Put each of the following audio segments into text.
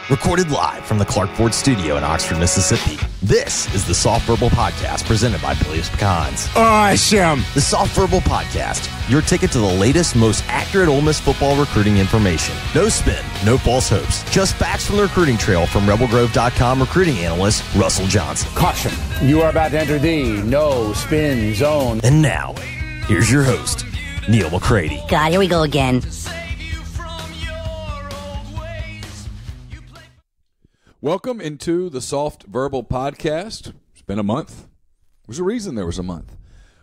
Recorded live from the Clark Ford Studio in Oxford, Mississippi, this is the Soft Verbal Podcast presented by Billie Pecans. Awesome! The Soft Verbal Podcast, your ticket to the latest, most accurate Ole Miss football recruiting information. No spin, no false hopes, just facts from the recruiting trail from RebelGrove.com recruiting analyst Russell Johnson. Caution, you are about to enter the no spin zone. And now, here's your host, Neil McCready. God, here we go again. Welcome into the Soft Verbal Podcast. It's been a month. There's a reason there was a month.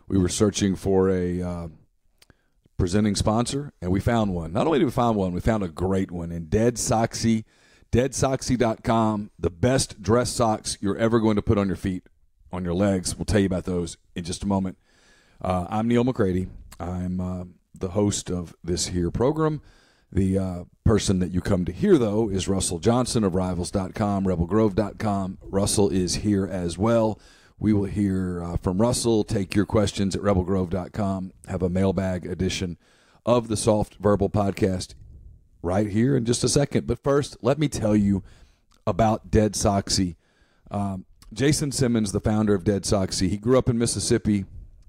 We were searching for a presenting sponsor, and we found one. Not only did we find one, we found a great one in Dead Soxy, deadsoxy.com, the best dress socks you're ever going to put on your feet, on your legs. We'll tell you about those in just a moment. I'm Neil McCready. I'm the host of this here program. The person that you come to hear, though, is Russell Johnson of Rivals.com, RebelGrove.com. Russell is here as well. We will hear from Russell, take your questions at RebelGrove.com, have a mailbag edition of the Soft Verbal Podcast right here in just a second. But first, let me tell you about Dead Soxy. Jason Simmons, the founder of Dead Soxy, he grew up in Mississippi.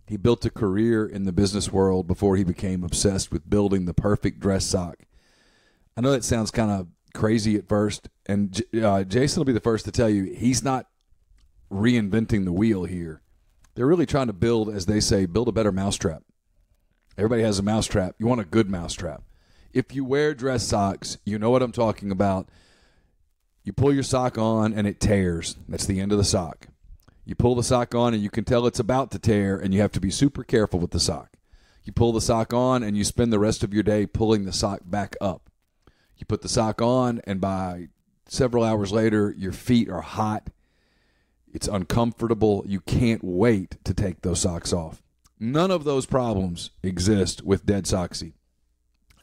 He built a career in the business world before he became obsessed with building the perfect dress sock. I know that sounds kind of crazy at first, and Jason will be the first to tell you he's not reinventing the wheel here. They're really trying to build, as they say, build a better mousetrap. Everybody has a mousetrap. You want a good mousetrap. If you wear dress socks, you know what I'm talking about. You pull your sock on and it tears. That's the end of the sock. You pull the sock on and you can tell it's about to tear, and you have to be super careful with the sock. You pull the sock on and you spend the rest of your day pulling the sock back up. You put the sock on, and by several hours later, your feet are hot. It's uncomfortable. You can't wait to take those socks off. None of those problems exist with Dead Soxy.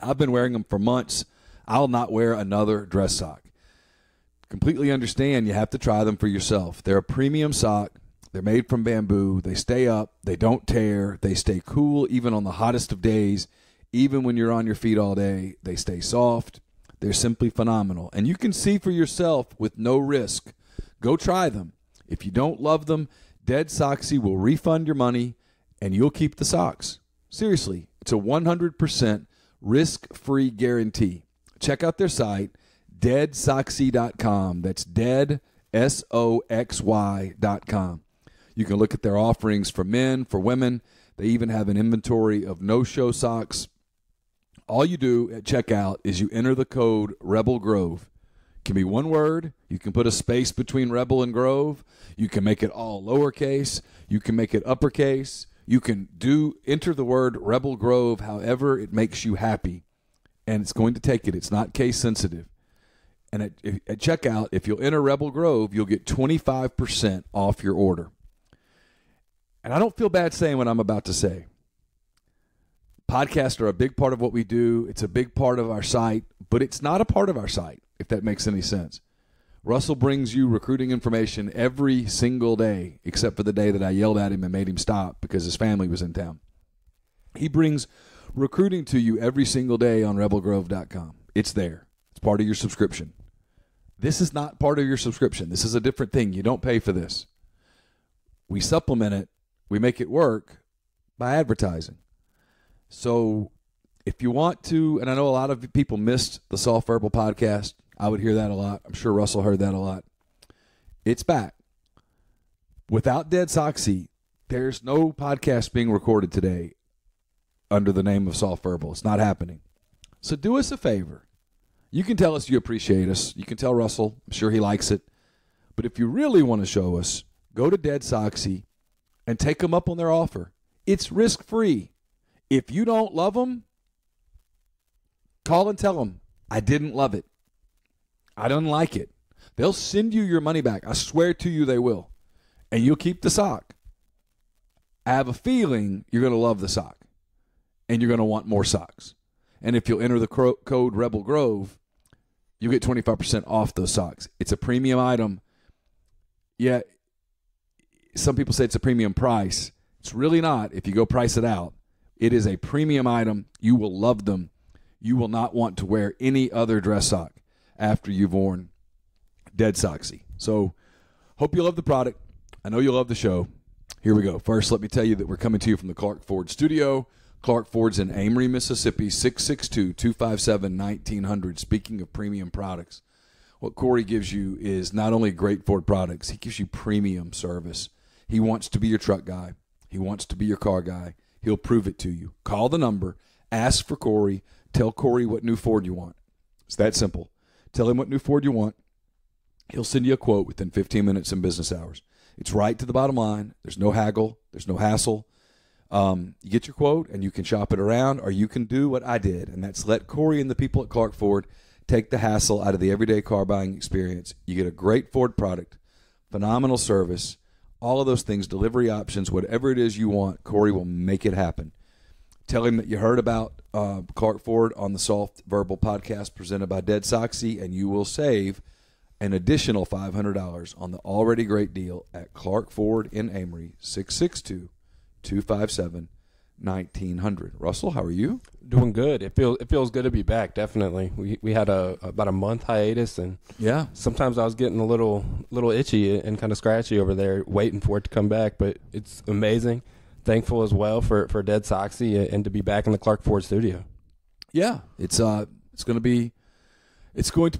I've been wearing them for months. I'll not wear another dress sock. Completely understand you have to try them for yourself. They're a premium sock. They're made from bamboo. They stay up. They don't tear. They stay cool even on the hottest of days. Even when you're on your feet all day, they stay soft. They're simply phenomenal. And you can see for yourself with no risk. Go try them. If you don't love them, Dead Soxy will refund your money and you'll keep the socks. Seriously, it's a 100% risk-free guarantee. Check out their site, deadsoxy.com. That's dead, SOXY.com. You can look at their offerings for men, for women. They even have an inventory of no-show socks. All you do at checkout is you enter the code Rebel Grove. It can be one word. You can put a space between Rebel and Grove. You can make it all lowercase. You can make it uppercase. You can enter the word Rebel Grove however it makes you happy, and it's going to take it. It's not case sensitive. And at checkout, if you'll enter Rebel Grove, you'll get 25% off your order. And I don't feel bad saying what I'm about to say. Podcasts are a big part of what we do. It's a big part of our site, but it's not a part of our site, if that makes any sense. Russell brings you recruiting information every single day, except for the day that I yelled at him and made him stop because his family was in town. He brings recruiting to you every single day on RebelGrove.com. It's there. It's part of your subscription. This is not part of your subscription. This is a different thing. You don't pay for this. We supplement it. We make it work by advertising. So if you want to, and I know a lot of people missed the Soft Verbal Podcast. I would hear that a lot. I'm sure Russell heard that a lot. It's back. Without Dead Soxy, there's no podcast being recorded today under the name of Soft Verbal. It's not happening. So do us a favor. You can tell us you appreciate us. You can tell Russell. I'm sure he likes it. But if you really want to show us, go to Dead Soxy and take them up on their offer. It's risk-free. If you don't love them, call and tell them, I didn't love it. I don't like it. They'll send you your money back. I swear to you they will. And you'll keep the sock. I have a feeling you're going to love the sock. And you're going to want more socks. And if you'll enter the code Rebel Grove, you get 25% off those socks. It's a premium item. Yeah, some people say it's a premium price. It's really not if you go price it out. It is a premium item. You will love them. You will not want to wear any other dress sock after you've worn Dead Soxy. So hope you love the product. I know you love the show. Here we go. First, let me tell you that we're coming to you from the Clark Ford studio. Clark Ford's in Amory, Mississippi, 662-257-1900. Speaking of premium products, what Corey gives you is not only great Ford products, he gives you premium service. He wants to be your truck guy. He wants to be your car guy. He'll prove it to you. Call the number. Ask for Corey. Tell Corey what new Ford you want. It's that simple. Tell him what new Ford you want. He'll send you a quote within 15 minutes in business hours. It's right to the bottom line. There's no haggle. There's no hassle. You get your quote, and you can shop it around, or you can do what I did, and that's let Corey and the people at Clark Ford take the hassle out of the everyday car buying experience. You get a great Ford product, phenomenal service, all of those things, delivery options, whatever it is you want, Corey will make it happen. Tell him that you heard about Clark Ford on the Soft Verbal podcast presented by Dead Soxy, and you will save an additional $500 on the already great deal at Clark Ford in Amory, 662-257-1900. Russell, how are you? Doing good. It feels good to be back. Definitely. We had about a month hiatus, and yeah, sometimes I was getting a little itchy and kind of scratchy over there, waiting for it to come back. But it's amazing. Thankful as well for Dead Soxy and to be back in the Clark Ford studio. Yeah, it's going to be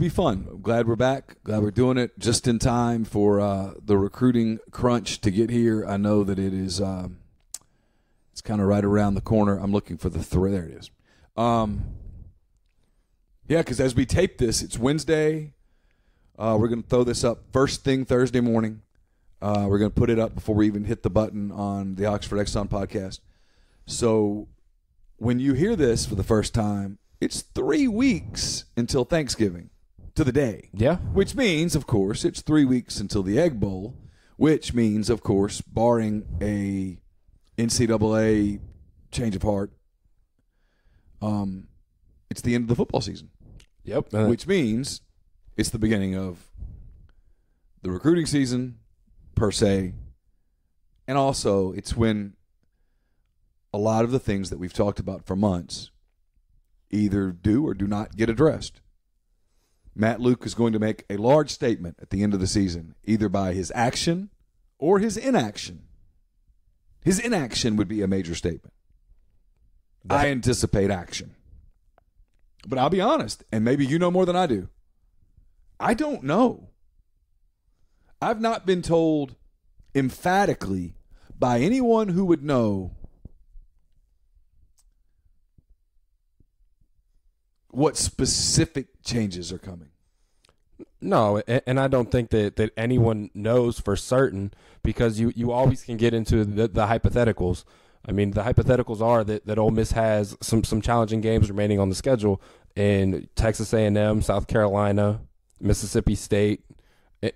fun. I'm glad we're back. Glad we're doing it just in time for the recruiting crunch to get here. I know that it is. It's kind of right around the corner. I'm looking for the there it is. Yeah, because as we tape this, it's Wednesday. We're going to throw this up first thing Thursday morning. We're going to put it up before we even hit the button on the Oxford Exxon podcast. So when you hear this for the first time, it's 3 weeks until Thanksgiving, to the day. Yeah. Which means, of course, it's 3 weeks until the Egg Bowl, which means, of course, barring a NCAA change of heart, it's the end of the football season. Yep. Which means it's the beginning of the recruiting season, per se, and also it's when a lot of the things that we've talked about for months either do or do not get addressed. Matt Luke is going to make a large statement at the end of the season, either by his action or his inaction. His inaction would be a major statement. I anticipate action. But I'll be honest, and maybe you know more than I do. I don't know. I've not been told emphatically by anyone who would know what specific changes are coming. No, and I don't think that anyone knows for certain, because you always can get into the hypotheticals. I mean, the hypotheticals are that Ole Miss has some challenging games remaining on the schedule in Texas A&M, South Carolina, Mississippi State,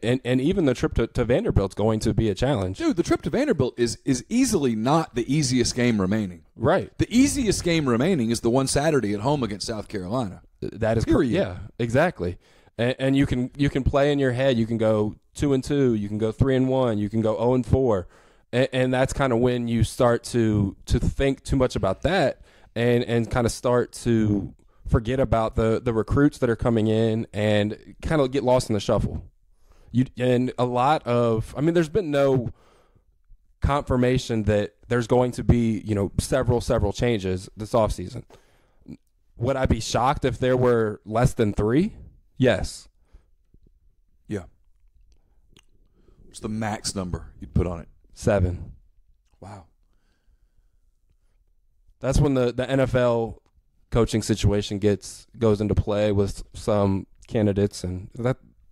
and even the trip to Vanderbilt's going to be a challenge. Dude, the trip to Vanderbilt is easily not the easiest game remaining. Right. The easiest game remaining is the one Saturday at home against South Carolina. That is correct. Yeah, exactly. And you can play in your head. You can go 2-2. You can go 3-1. You can go 0-4. And that's kind of when you start to think too much about that and kind of start to forget about the recruits that are coming in and kind of get lost in the shuffle. And a lot of, I mean, there's been no confirmation that there's going to be, several changes this offseason. Would I be shocked if there were less than 3? Yes. Yeah. What's the max number you'd put on it? 7. Wow. That's when the NFL coaching situation goes into play with some candidates, and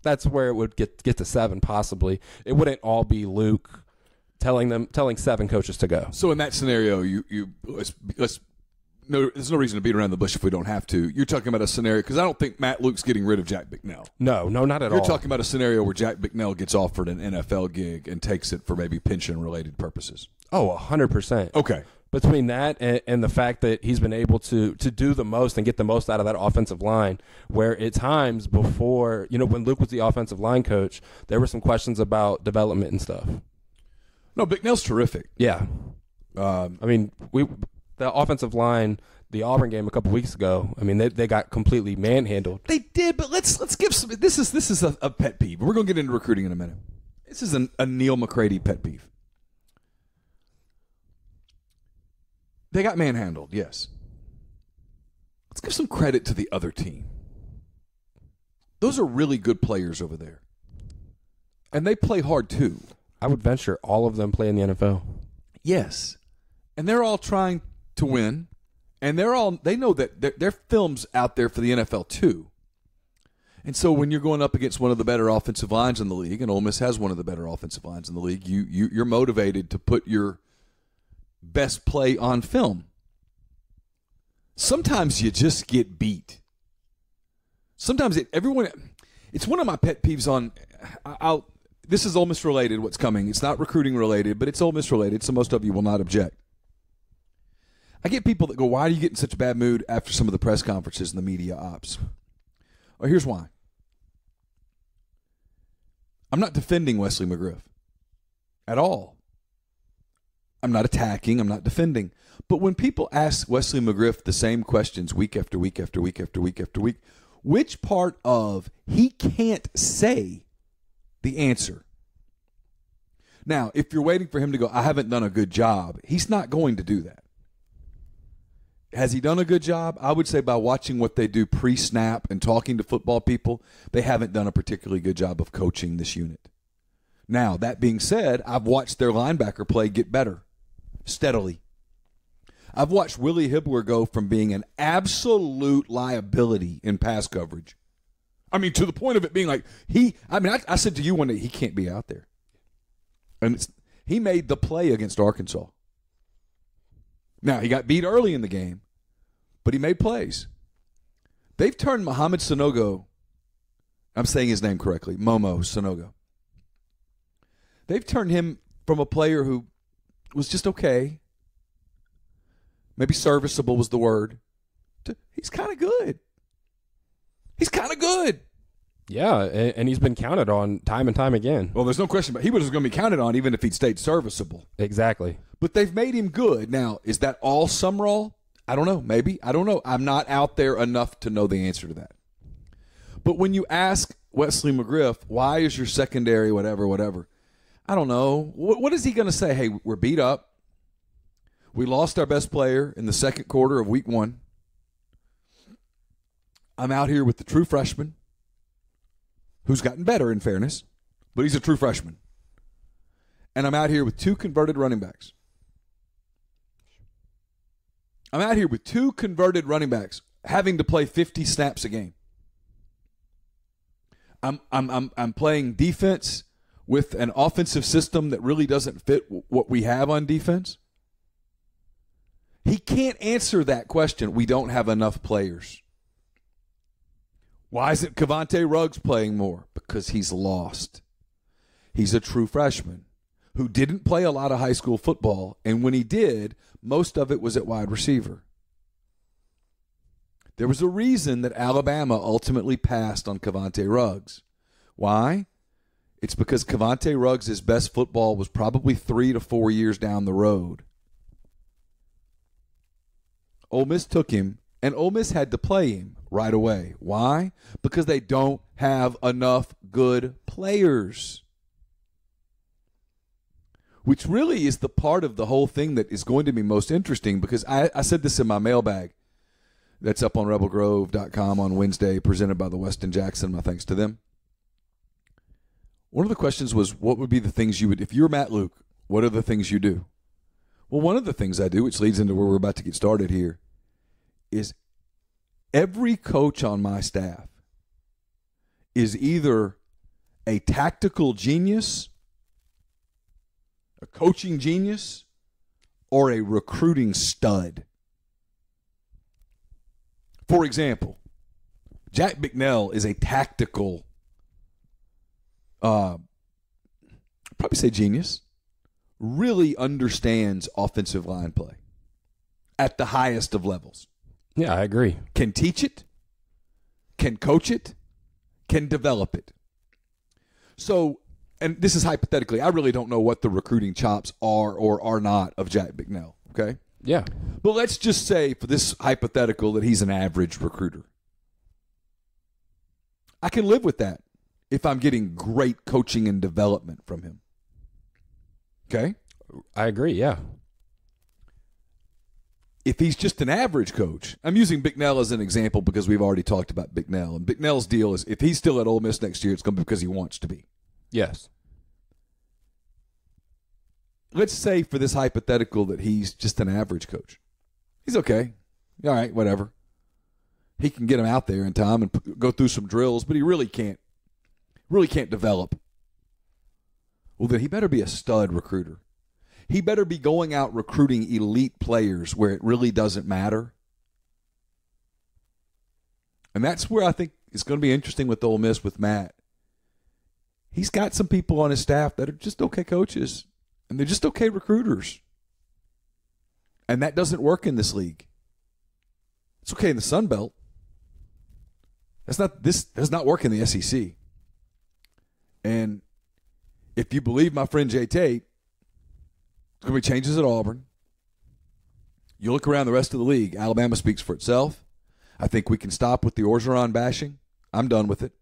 that's where it would get to 7 possibly. It wouldn't all be Luke telling 7 coaches to go. So in that scenario, there's no reason to beat around the bush if we don't have to. You're talking about a scenario, because I don't think Matt Luke's getting rid of Jack Bicknell. No, not at all. You're talking about a scenario where Jack Bicknell gets offered an NFL gig and takes it for maybe pension-related purposes. Oh, 100%. Okay. Between that and the fact that he's been able to do the most and get the most out of that offensive line, where at times before, when Luke was the offensive line coach, there were some questions about development and stuff. No, Bicknell's terrific. Yeah. I mean, the offensive line the Auburn game a couple weeks ago. I mean, they got completely manhandled. They did, but let's give some. This is a pet peeve. We're going to get into recruiting in a minute. This is a Neil McCready pet peeve. They got manhandled, yes. Let's give some credit to the other team. Those are really good players over there. And they play hard, too. I would venture all of them play in the NFL. Yes. And they're all trying to win. And they know that their film's out there for the NFL, too. And so when you're going up against one of the better offensive lines in the league, and Ole Miss has one of the better offensive lines in the league, you're motivated to put your best play on film. Sometimes you just get beat. Sometimes it's one of my pet peeves on. This is Ole Miss related. What's coming? It's not recruiting related, but it's Ole Miss related. So most of you will not object. I get people that go, "Why do you get in such a bad mood after some of the press conferences and the media ops?" Well, here's why. I'm not defending Wesley McGriff at all. I'm not attacking. I'm not defending. But when people ask Wesley McGriff the same questions week after week after week after week after week, which part of he can't say the answer? Now, if you're waiting for him to go, "I haven't done a good job," he's not going to do that. Has he done a good job? I would say by watching what they do pre-snap and talking to football people, they haven't done a particularly good job of coaching this unit. Now, that being said, I've watched their linebacker play get better steadily. I've watched Willie Hibbler go from being an absolute liability in pass coverage. I mean, to the point of it being like, I said to you one day, he can't be out there. And he made the play against Arkansas. Now, he got beat early in the game, but he made plays. They've turned Mohamed Sanogo, I'm saying his name correctly, Momo Sanogo. They've turned him from a player who was just okay, maybe serviceable was the word, to he's kind of good. He's kind of good. Yeah, and he's been counted on time and time again. Well, there's no question, but he was going to be counted on even if he'd stayed serviceable. Exactly. But they've made him good. Now, is that all Sumrall? I don't know. Maybe. I don't know. I'm not out there enough to know the answer to that. But when you ask Wesley McGriff, why is your secondary whatever, I don't know. What is he going to say? Hey, we're beat up. We lost our best player in the second quarter of week 1. I'm out here with the true freshman, who's gotten better in fairness, but he's a true freshman. And I'm out here with 2 converted running backs. I'm out here with 2 converted running backs having to play 50 snaps a game. I'm playing defense with an offensive system that really doesn't fit what we have on defense. He can't answer that question. We don't have enough players. Why isn't Cavante Ruggs playing more? Because he's lost. He's a true freshman who didn't play a lot of high school football, and when he did, most of it was at wide receiver. There was a reason that Alabama ultimately passed on Cavante Ruggs. Why? It's because Cavante Ruggs' best football was probably 3 to 4 years down the road. Ole Miss took him, and Ole Miss had to play him right away. Why? Because they don't have enough good players. Which really is the part of the whole thing that is going to be most interesting, because I said this in my mailbag that's up on rebelgrove.com on Wednesday, presented by the Weston Jackson. My thanks to them. One of the questions was, what would be the things you would, if you're Matt Luke, what are the things you do? Well, one of the things I do, which leads into where we're about to get started here, is every coach on my staff is either a tactical genius, a coaching genius, or a recruiting stud. For example, Jack Bicknell is a tactical, probably say genius, really understands offensive line play at the highest of levels. Yeah, I agree. Can teach it, can coach it, can develop it. So, and this is hypothetically, I really don't know what the recruiting chops are or are not of Jack Bicknell, okay? Yeah. But let's just say, for this hypothetical, that he's an average recruiter. I can live with that if I'm getting great coaching and development from him. Okay? I agree, yeah. If he's just an average coach, I'm using Bicknell as an example because we've already talked about Bicknell. And Bicknell's deal is if he's still at Ole Miss next year, it's going to be because he wants to be. Yes. Let's say for this hypothetical that he's just an average coach. He's okay. All right, whatever. He can get him out there in time and go through some drills, but he really can't develop. Well, then he better be a stud recruiter. He better be going out recruiting elite players where it really doesn't matter. And that's where I think it's going to be interesting with Ole Miss with Matt. He's got some people on his staff that are just okay coaches, and they're just okay recruiters. And that doesn't work in this league. It's okay in the Sun Belt. This does not work in the SEC. And if you believe my friend Jay Tate, there's going to be changes at Auburn. You look around the rest of the league, Alabama speaks for itself. I think we can stop with the Orgeron bashing. I'm done with it.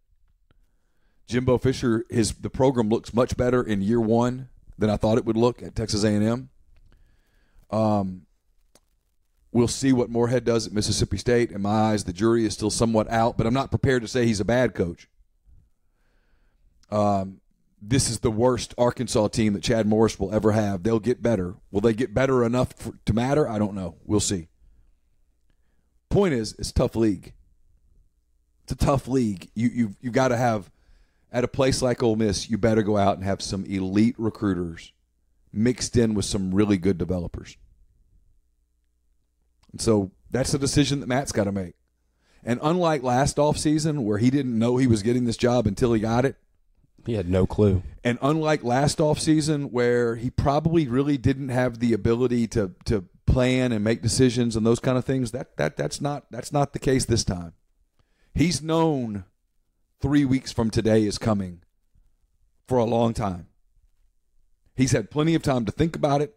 Jimbo Fisher, the program looks much better in year one than I thought it would look at Texas A&M. We'll see what Moorhead does at Mississippi State. In my eyes, the jury is still somewhat out, but I'm not prepared to say he's a bad coach. This is the worst Arkansas team that Chad Morris will ever have. They'll get better. Will they get better enough to matter? I don't know. We'll see. Point is, it's a tough league. It's a tough league. You've got to have, at a place like Ole Miss, you better go out and have some elite recruiters mixed in with some really good developers. And so that's a decision that Matt's got to make. And unlike last offseason where he didn't know he was getting this job until he got it, he had no clue. And unlike last offseason where he probably really didn't have the ability to plan and make decisions and those kind of things, that's not the case this time. He's known 3 weeks from today is coming for a long time. He's had plenty of time to think about it,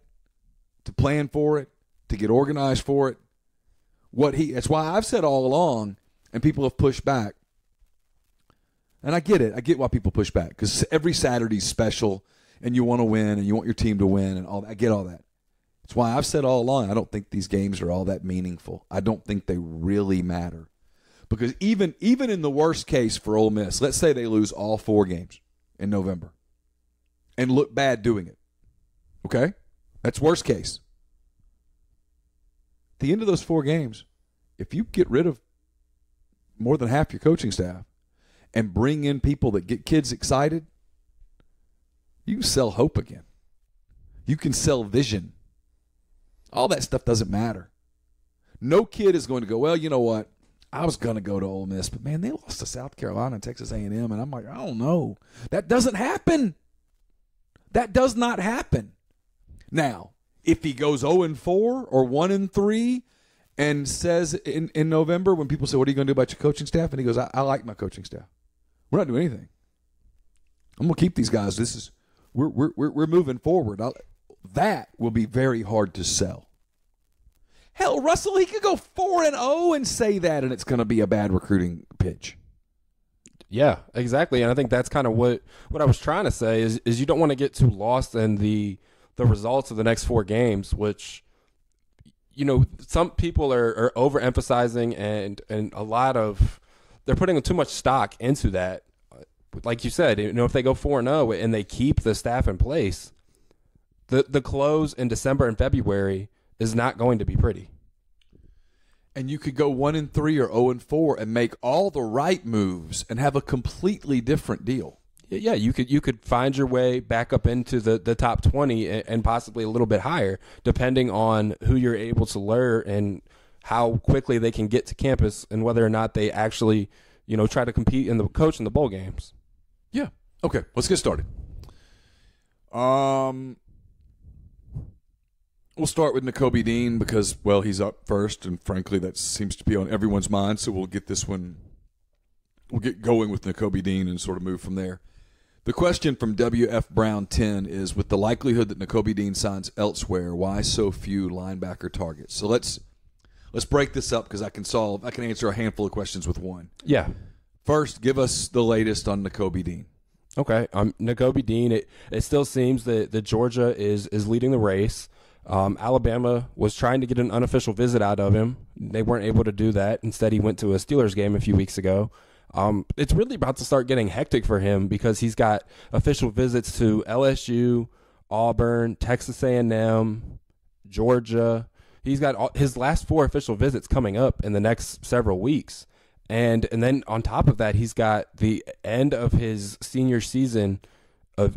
to plan for it, to get organized for it. That's why I've said all along, and people have pushed back. And I get it. I get why people push back because every Saturday's special and you want to win and you want your team to win and all that. I get all that. That's why I've said all along I don't think these games are all that meaningful. I don't think they really matter. Because even in the worst case for Ole Miss, let's say they lose all 4 games in November and look bad doing it. Okay? That's worst case. At the end of those 4 games, if you get rid of more than half your coaching staff and bring in people that get kids excited, you can sell hope again. You can sell vision. All that stuff doesn't matter. No kid is going to go, well, you know what? I was going to go to Ole Miss, but, man, they lost to South Carolina and Texas A&M, and I'm like, I don't know. That doesn't happen. That does not happen. Now, if he goes 0-4 or 1-3 and says in November when people say, what are you going to do about your coaching staff? And he goes, I like my coaching staff. We're not doing anything. I'm going to keep these guys. We're moving forward. That will be very hard to sell. Hell, Russell, he could go 4-0 and say that, and it's going to be a bad recruiting pitch. Yeah, exactly. And I think that's kind of what I was trying to say is you don't want to get too lost in the results of the next 4 games, which, you know, some people are overemphasizing and a lot of they're putting too much stock into that. Like you said, you know, if they go 4-0 and they keep the staff in place, the close in December and February is not going to be pretty. And you could go 1-3 or 0-4 and make all the right moves and have a completely different deal. Yeah, you could find your way back up into the top 20 and possibly a little bit higher, depending on who you're able to lure and how quickly they can get to campus and whether or not they actually, you know, try to compete in the coach in the bowl games. Yeah. Okay, let's get started. We'll start with Nakobe Dean because, well, he's up first, and frankly, that seems to be on everyone's mind. So we'll get this one. We'll get going with Nakobe Dean and sort of move from there. The question from WF Brown 10 is, with the likelihood that Nakobe Dean signs elsewhere, why so few linebacker targets? So let's break this up because I can answer a handful of questions with one. Yeah. First, give us the latest on Nakobe Dean. Okay. Nakobe Dean, it still seems that Georgia is leading the race. Alabama was trying to get an unofficial visit out of him. They weren't able to do that. Instead, he went to a Steelers game a few weeks ago. It's really about to start getting hectic for him because he's got official visits to LSU, Auburn, Texas A&M, Georgia. He's got his last 4 official visits coming up in the next several weeks. And then on top of that, he's got the end of his senior season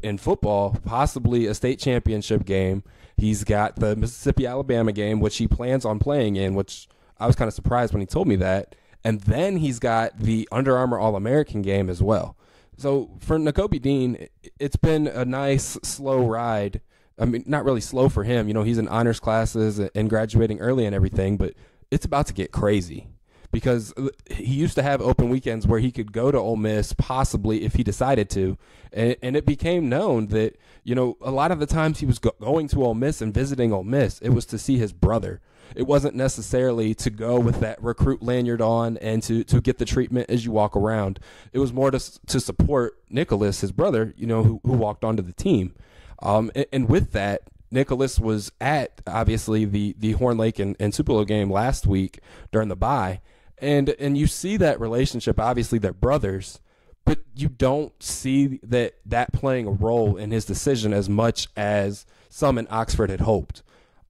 in football, possibly a state championship game. He's got the Mississippi-Alabama game, which he plans on playing in, which I was kind of surprised when he told me that. And then he's got the Under Armour All-American game as well. So for Nakobe Dean, it's been a nice, slow ride. I mean, not really slow for him. You know, he's in honors classes and graduating early and everything, but it's about to get crazy because he used to have open weekends where he could go to Ole Miss possibly if he decided to. And it became known that, you know, a lot of the times he was going to Ole Miss and visiting Ole Miss, it was to see his brother. It wasn't necessarily to go with that recruit lanyard on and to get the treatment as you walk around. It was more to support Nicholas, his brother, you know, who walked onto the team. And with that, Nicholas was at, obviously, the Horn Lake and Tupelo game last week during the bye. And you see that relationship, obviously, they're brothers, but you don't see that playing a role in his decision as much as some in Oxford had hoped.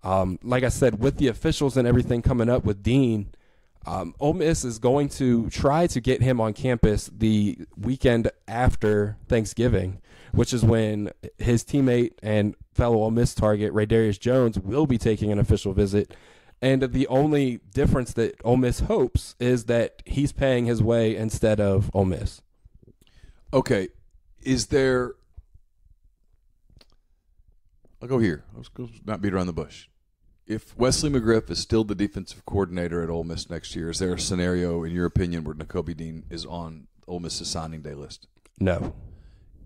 Like I said, with the officials and everything coming up with Dean, Ole Miss is going to try to get him on campus the weekend after Thanksgiving, which is when his teammate and fellow Ole Miss target, Raydarius Jones, will be taking an official visit. And the only difference that Ole Miss hopes is that he's paying his way instead of Ole Miss. Okay. Is there – I'll go here. Let's not beat around the bush. If Wesley McGriff is still the defensive coordinator at Ole Miss next year, is there a scenario, in your opinion, where Nakobe Dean is on Ole Miss's signing day list? No.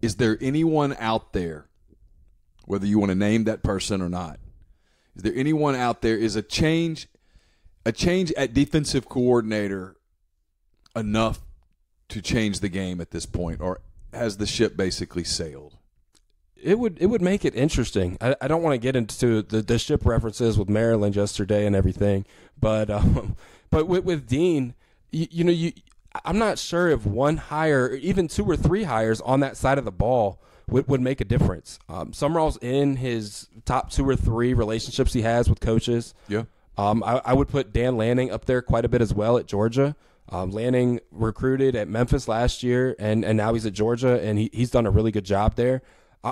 Is there anyone out there, whether you want to name that person or not, is there anyone out there, is a change at defensive coordinator enough to change the game at this point, or has the ship basically sailed? It would make it interesting. I don't want to get into the ship references with Maryland yesterday and everything, but with Dean, I'm not sure if one hire, or even 2 or 3 hires on that side of the ball would make a difference. Summerall's in his top 2 or 3 relationships he has with coaches. Yeah. I would put Dan Lanning up there quite a bit as well at Georgia. Lanning recruited at Memphis last year, and now he's at Georgia, and he's done a really good job there.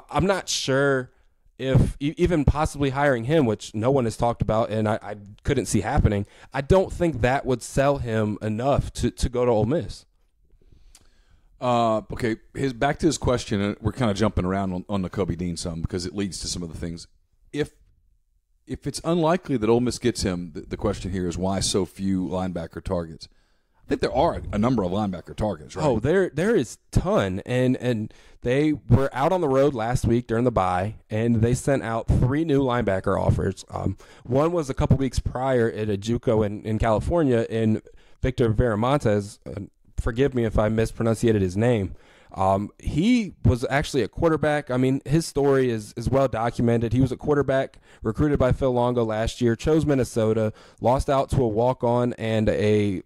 I'm not sure if even possibly hiring him, which no one has talked about and I couldn't see happening, I don't think that would sell him enough to go to Ole Miss. Okay, back to his question, and we're kind of jumping around on Nakobe Dean some because it leads to some of the things. If it's unlikely that Ole Miss gets him, the question here is why so few linebacker targets? I think there are a number of linebacker targets, right? Oh, there is ton, and they were out on the road last week during the bye, and they sent out 3 new linebacker offers. One was a couple weeks prior at a JUCO in California, in Victor Viramontes. Forgive me if I mispronunciated his name. He was actually a quarterback. I mean, his story is well documented. He was a quarterback recruited by Phil Longo last year, chose Minnesota, lost out to a walk-on and a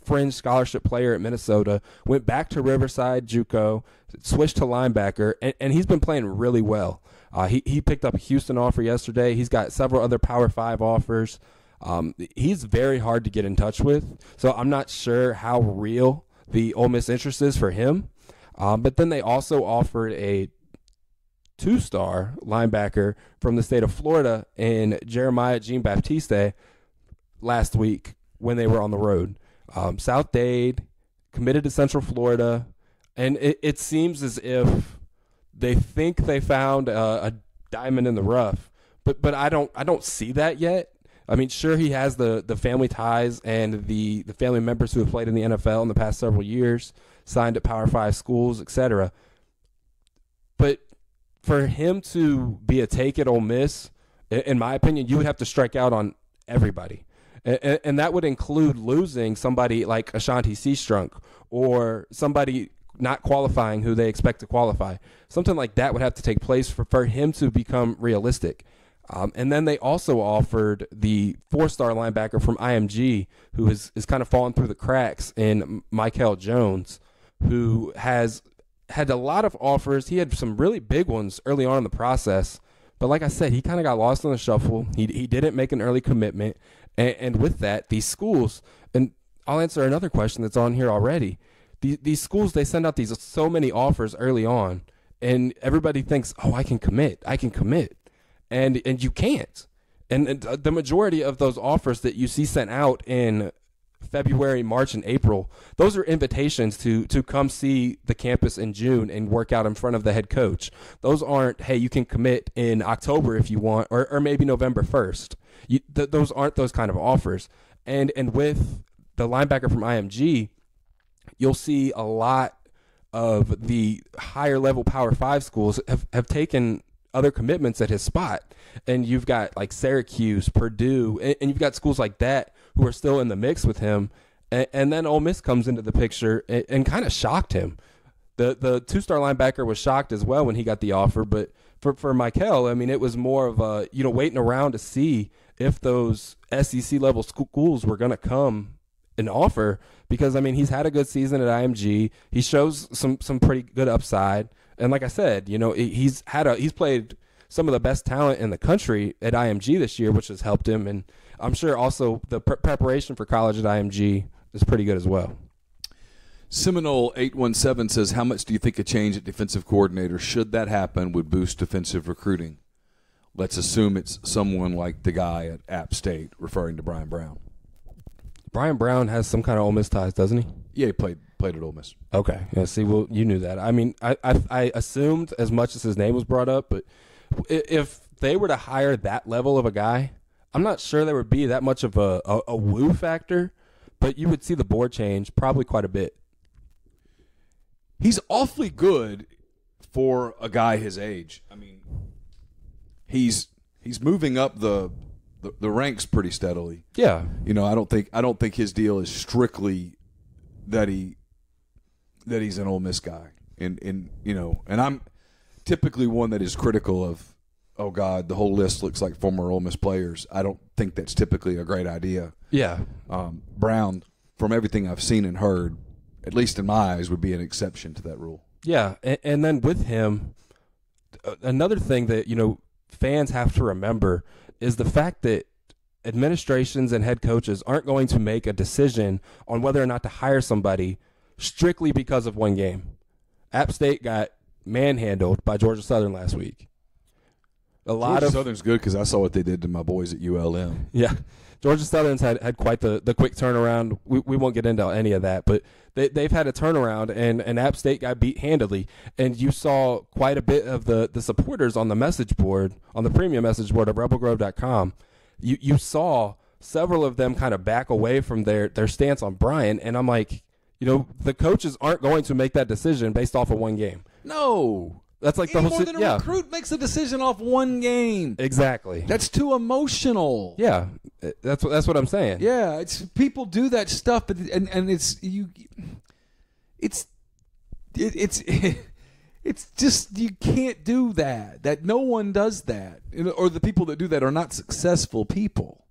fringe scholarship player at Minnesota, went back to Riverside JUCO, switched to linebacker, and he's been playing really well. He picked up a Houston offer yesterday. He's got several other Power 5 offers. He's very hard to get in touch with, so I'm not sure how real the Ole Miss interest is for him. But then they also offered a 2-star linebacker from the state of Florida in Jeremiah Jean-Baptiste last week when they were on the road. South Dade, committed to Central Florida, and it seems as if they think they found a diamond in the rough, but I don't see that yet. I mean, sure, he has the family ties and the family members who have played in the NFL in the past several years, signed at Power 5 schools, etc. But for him to be a take at Ole Miss, in my opinion, you would have to strike out on everybody. And that would include losing somebody like Ashanti Seastrunk or somebody not qualifying who they expect to qualify. Something like that would have to take place for him to become realistic. And then they also offered the 4-star linebacker from IMG, who is kind of falling through the cracks, in Michael Jones, who has had a lot of offers. He had some really big ones early on in the process. But like I said, he kind of got lost in the shuffle. He didn't make an early commitment. And with that, these schools, and I'll answer another question that's on here already. These schools, they send out so many offers early on, and everybody thinks, oh, I can commit. And you can't. And the majority of those offers that you see sent out in February, March, and April, those are invitations to come see the campus in June and work out in front of the head coach. Those aren't, hey, you can commit in October if you want, or maybe November 1st. Those aren't those kind of offers. And with the linebacker from IMG, you'll see a lot of the higher level Power 5 schools have taken other commitments at his spot. And you've got like Syracuse, Purdue, and you've got schools like that who are still in the mix with him. And then Ole Miss comes into the picture and kind of shocked him. The 2-star linebacker was shocked as well when he got the offer. But for Michael, I mean, it was more of a, waiting around to see if those SEC level schools were going to come and offer, because I mean, he's had a good season at IMG. He shows some pretty good upside. And like I said, he's played some of the best talent in the country at IMG this year, which has helped him. And I'm sure also the preparation for college at IMG is pretty good as well. Seminole 817 says, how much do you think a change at defensive coordinator, should that happen, would boost defensive recruiting? Let's assume it's someone like the guy at App State, referring to Brian Brown. Brian Brown has some kind of Ole Miss ties, doesn't he? Yeah, he played at Ole Miss. Okay. Yeah, see, well, you knew that. I mean, I assumed as much as his name was brought up, but if they were to hire that level of a guy, I'm not sure there would be that much of a woo factor, but you would see the board change probably quite a bit. He's awfully good for a guy his age. I mean, he's moving up the ranks pretty steadily. Yeah. I don't think his deal is strictly that he's an Ole Miss guy. And I'm typically one that is critical of, oh God, the whole list looks like former Ole Miss players. I don't think that's typically a great idea. Yeah. Brown, from everything I've seen and heard, at least in my eyes, would be an exception to that rule. Yeah, and then with him, another thing that fans have to remember is the fact that administrations and head coaches aren't going to make a decision on whether or not to hire somebody strictly because of one game. App State got manhandled by Georgia Southern last week. Georgia Southern's good because I saw what they did to my boys at ULM. Yeah. Georgia Southern's had quite the quick turnaround. We won't get into any of that, but they've had a turnaround, and App State got beat handily. And you saw quite a bit of the supporters on the message board, on the premium message board of rebelgrove.com. You saw several of them kind of back away from their stance on Brian, and I'm like, the coaches aren't going to make that decision based off of one game. No. That's like Any more than a recruit makes a decision off one game. Exactly. That's too emotional. Yeah, that's what I'm saying. Yeah, it's people do that stuff, but it's just you can't do that. That no one does that, or the people that do that are not successful people.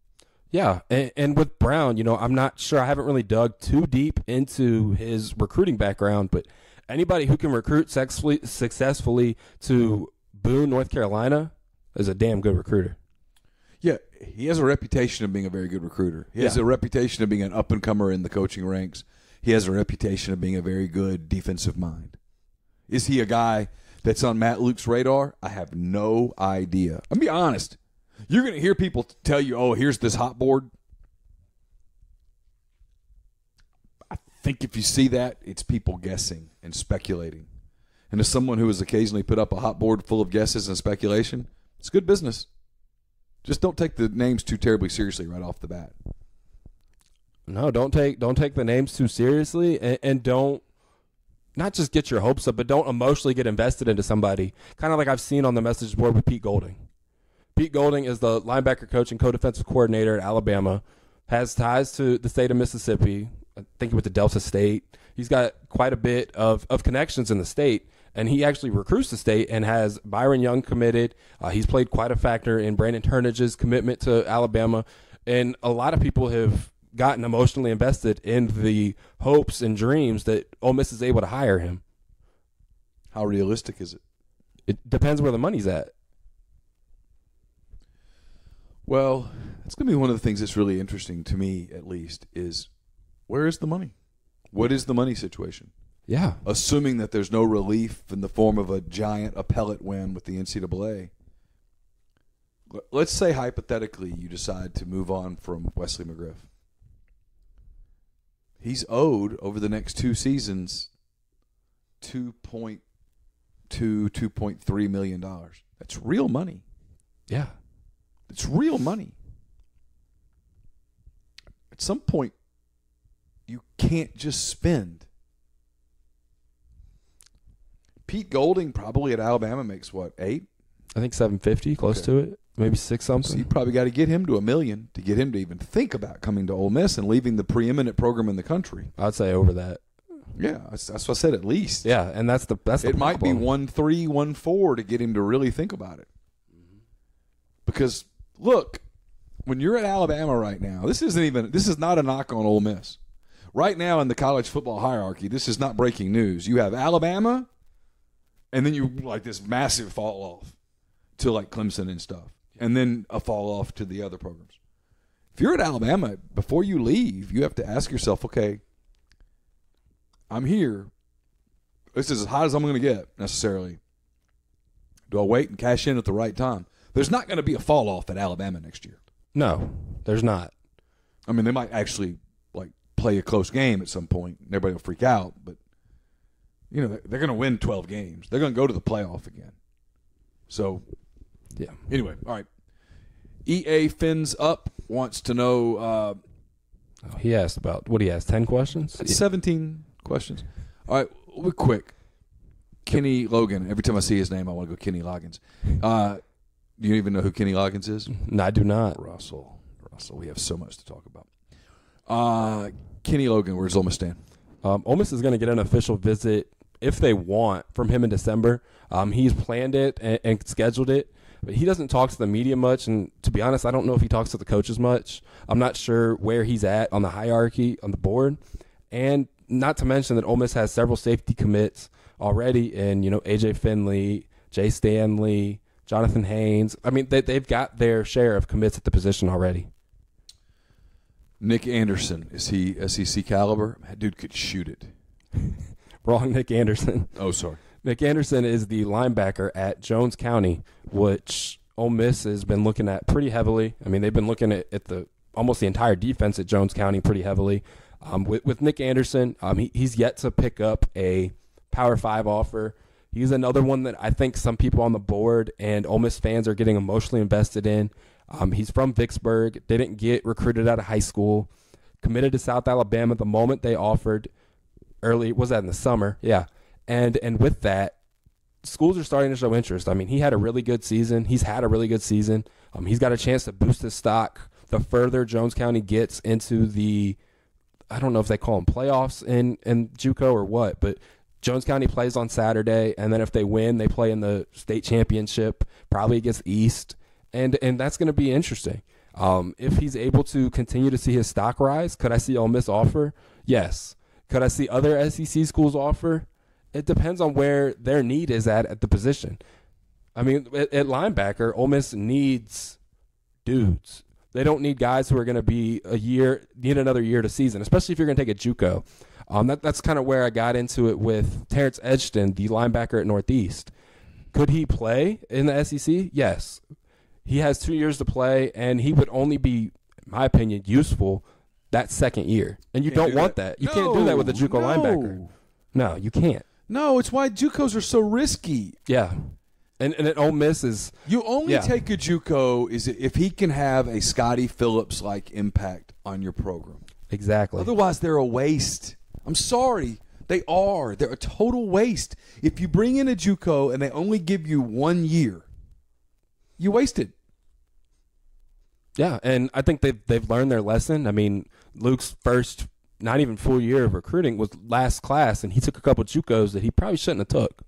Yeah, and with Brown, I'm not sure. I haven't really dug too deep into his recruiting background, but anybody who can recruit successfully to Boone, North Carolina, is a damn good recruiter. Yeah, he has a reputation of being a very good recruiter. He has a reputation of being an up-and-comer in the coaching ranks. He has a reputation of being a very good defensive mind. Is he a guy that's on Matt Luke's radar? I have no idea. I'll be honest. You're going to hear people tell you, oh, here's this hot board. I think if you see that, it's people guessing and speculating. And as someone who has occasionally put up a hot board full of guesses and speculation, it's good business. Just don't take the names too terribly seriously right off the bat. No, don't take the names too seriously, and don't not just get your hopes up, but don't emotionally get invested into somebody. Kind of like I've seen on the message board with Pete Golding. Pete Golding is the linebacker coach and co-defensive coordinator at Alabama, has ties to the state of Mississippi. I think he went to Delta State. He's got quite a bit of connections in the state, and he actually recruits the state and has Byron Young committed. He's played quite a factor in Brandon Turnage's commitment to Alabama, and a lot of people have gotten emotionally invested in the hopes and dreams that Ole Miss is able to hire him. How realistic is it? It depends where the money's at. Well, it's going to be one of the things that's really interesting to me, at least, is where is the money? What is the money situation? Yeah. Assuming that there's no relief in the form of a giant appellate win with the NCAA. Let's say, hypothetically, you decide to move on from Wesley McGriff. He's owed, over the next 2 seasons, $2.2, $2.3 million. That's real money. Yeah. It's real money. At some point, you can't just spend. Pete Golding probably at Alabama makes what, 8? I think 750, close to it. Maybe 6 something. So you probably got to get him to $1 million to get him to even think about coming to Ole Miss and leaving the preeminent program in the country. I'd say over that. Yeah, that's what I said, at least. Yeah, and that's the It might be 1.3, 1.4 to get him to really think about it. Because look, when you're at Alabama right now, this is not a knock on Ole Miss. Right now in the college football hierarchy, this is not breaking news. You have Alabama, and then you like this massive fall off to like Clemson and stuff, and then a fall off to the other programs. If you're at Alabama, before you leave, you have to ask yourself, okay, I'm here. This is as hot as I'm going to get, necessarily. Do I wait and cash in at the right time? There's not going to be a fall off at Alabama next year. No, there's not. I mean, they might actually like play a close game at some point, and everybody will freak out. But you know, they're going to win 12 games. They're going to go to the playoff again. So, yeah. Anyway, all right. EA Fins Up wants to know. He asked about what he asked. 10 questions. 17 questions. All right, we're quick. Kenny Logan. Every time I see his name, I want to go Kenny Loggins. Do you even know who Kenny Loggins is? No, I do not. Russell, we have so much to talk about. Kenny Logan, where's Ole Miss stand? Ole Miss is going to get an official visit, if they want, from him in December. He's planned it and scheduled it, but he doesn't talk to the media much, and to be honest, I don't know if he talks to the coaches much. I'm not sure where he's at on the hierarchy on the board, and not to mention that Ole Miss has several safety commits already in, A.J. Finley, Jay Stanley, Jonathan Haynes. I mean, they've got their share of commits at the position already. Nick Anderson, is he SEC caliber? That dude could shoot it. Wrong, Nick Anderson. Oh, sorry. Nick Anderson is the linebacker at Jones County, which Ole Miss has been looking at pretty heavily. I mean, they've been looking at almost the entire defense at Jones County pretty heavily. With Nick Anderson, he's yet to pick up a Power 5 offer. He's another one that I think some people on the board and Ole Miss fans are getting emotionally invested in. He's from Vicksburg, didn't get recruited out of high school, committed to South Alabama the moment they offered early. Was that in the summer? Yeah. And with that, schools are starting to show interest. I mean, he had a really good season. He's had a really good season. He's got a chance to boost his stock the further Jones County gets into the, I don't know if they call them playoffs in JUCO or what, but Jones County plays on Saturday, and then if they win, they play in the state championship, probably against East, and that's going to be interesting. If he's able to continue to see his stock rise, could I see Ole Miss offer? Yes. Could I see other SEC schools offer? It depends on where their need is at the position. I mean, at linebacker, Ole Miss needs dudes. They don't need guys who are going to be need another year to season, especially if you're going to take a JUCO. That's kind of where I got into it with Terrence Edgston, the linebacker at Northeast. Could he play in the SEC? Yes. He has 2 years to play, and he would only be, in my opinion, useful that second year. And you don't want that. You can't do that with a JUCO linebacker. No, you can't. No, it's why JUCOs are so risky. Yeah. And at Ole Miss is... You only take a JUCO if he can have a Scotty Phillips-like impact on your program. Exactly. Otherwise, they're a waste. I'm sorry. They are. They're a total waste. If you bring in a JUCO and they only give you 1 year, you wasted. Yeah, and I think they've learned their lesson. I mean, Luke's first not even full year of recruiting was last class, and he took a couple JUCOs that he probably shouldn't have took.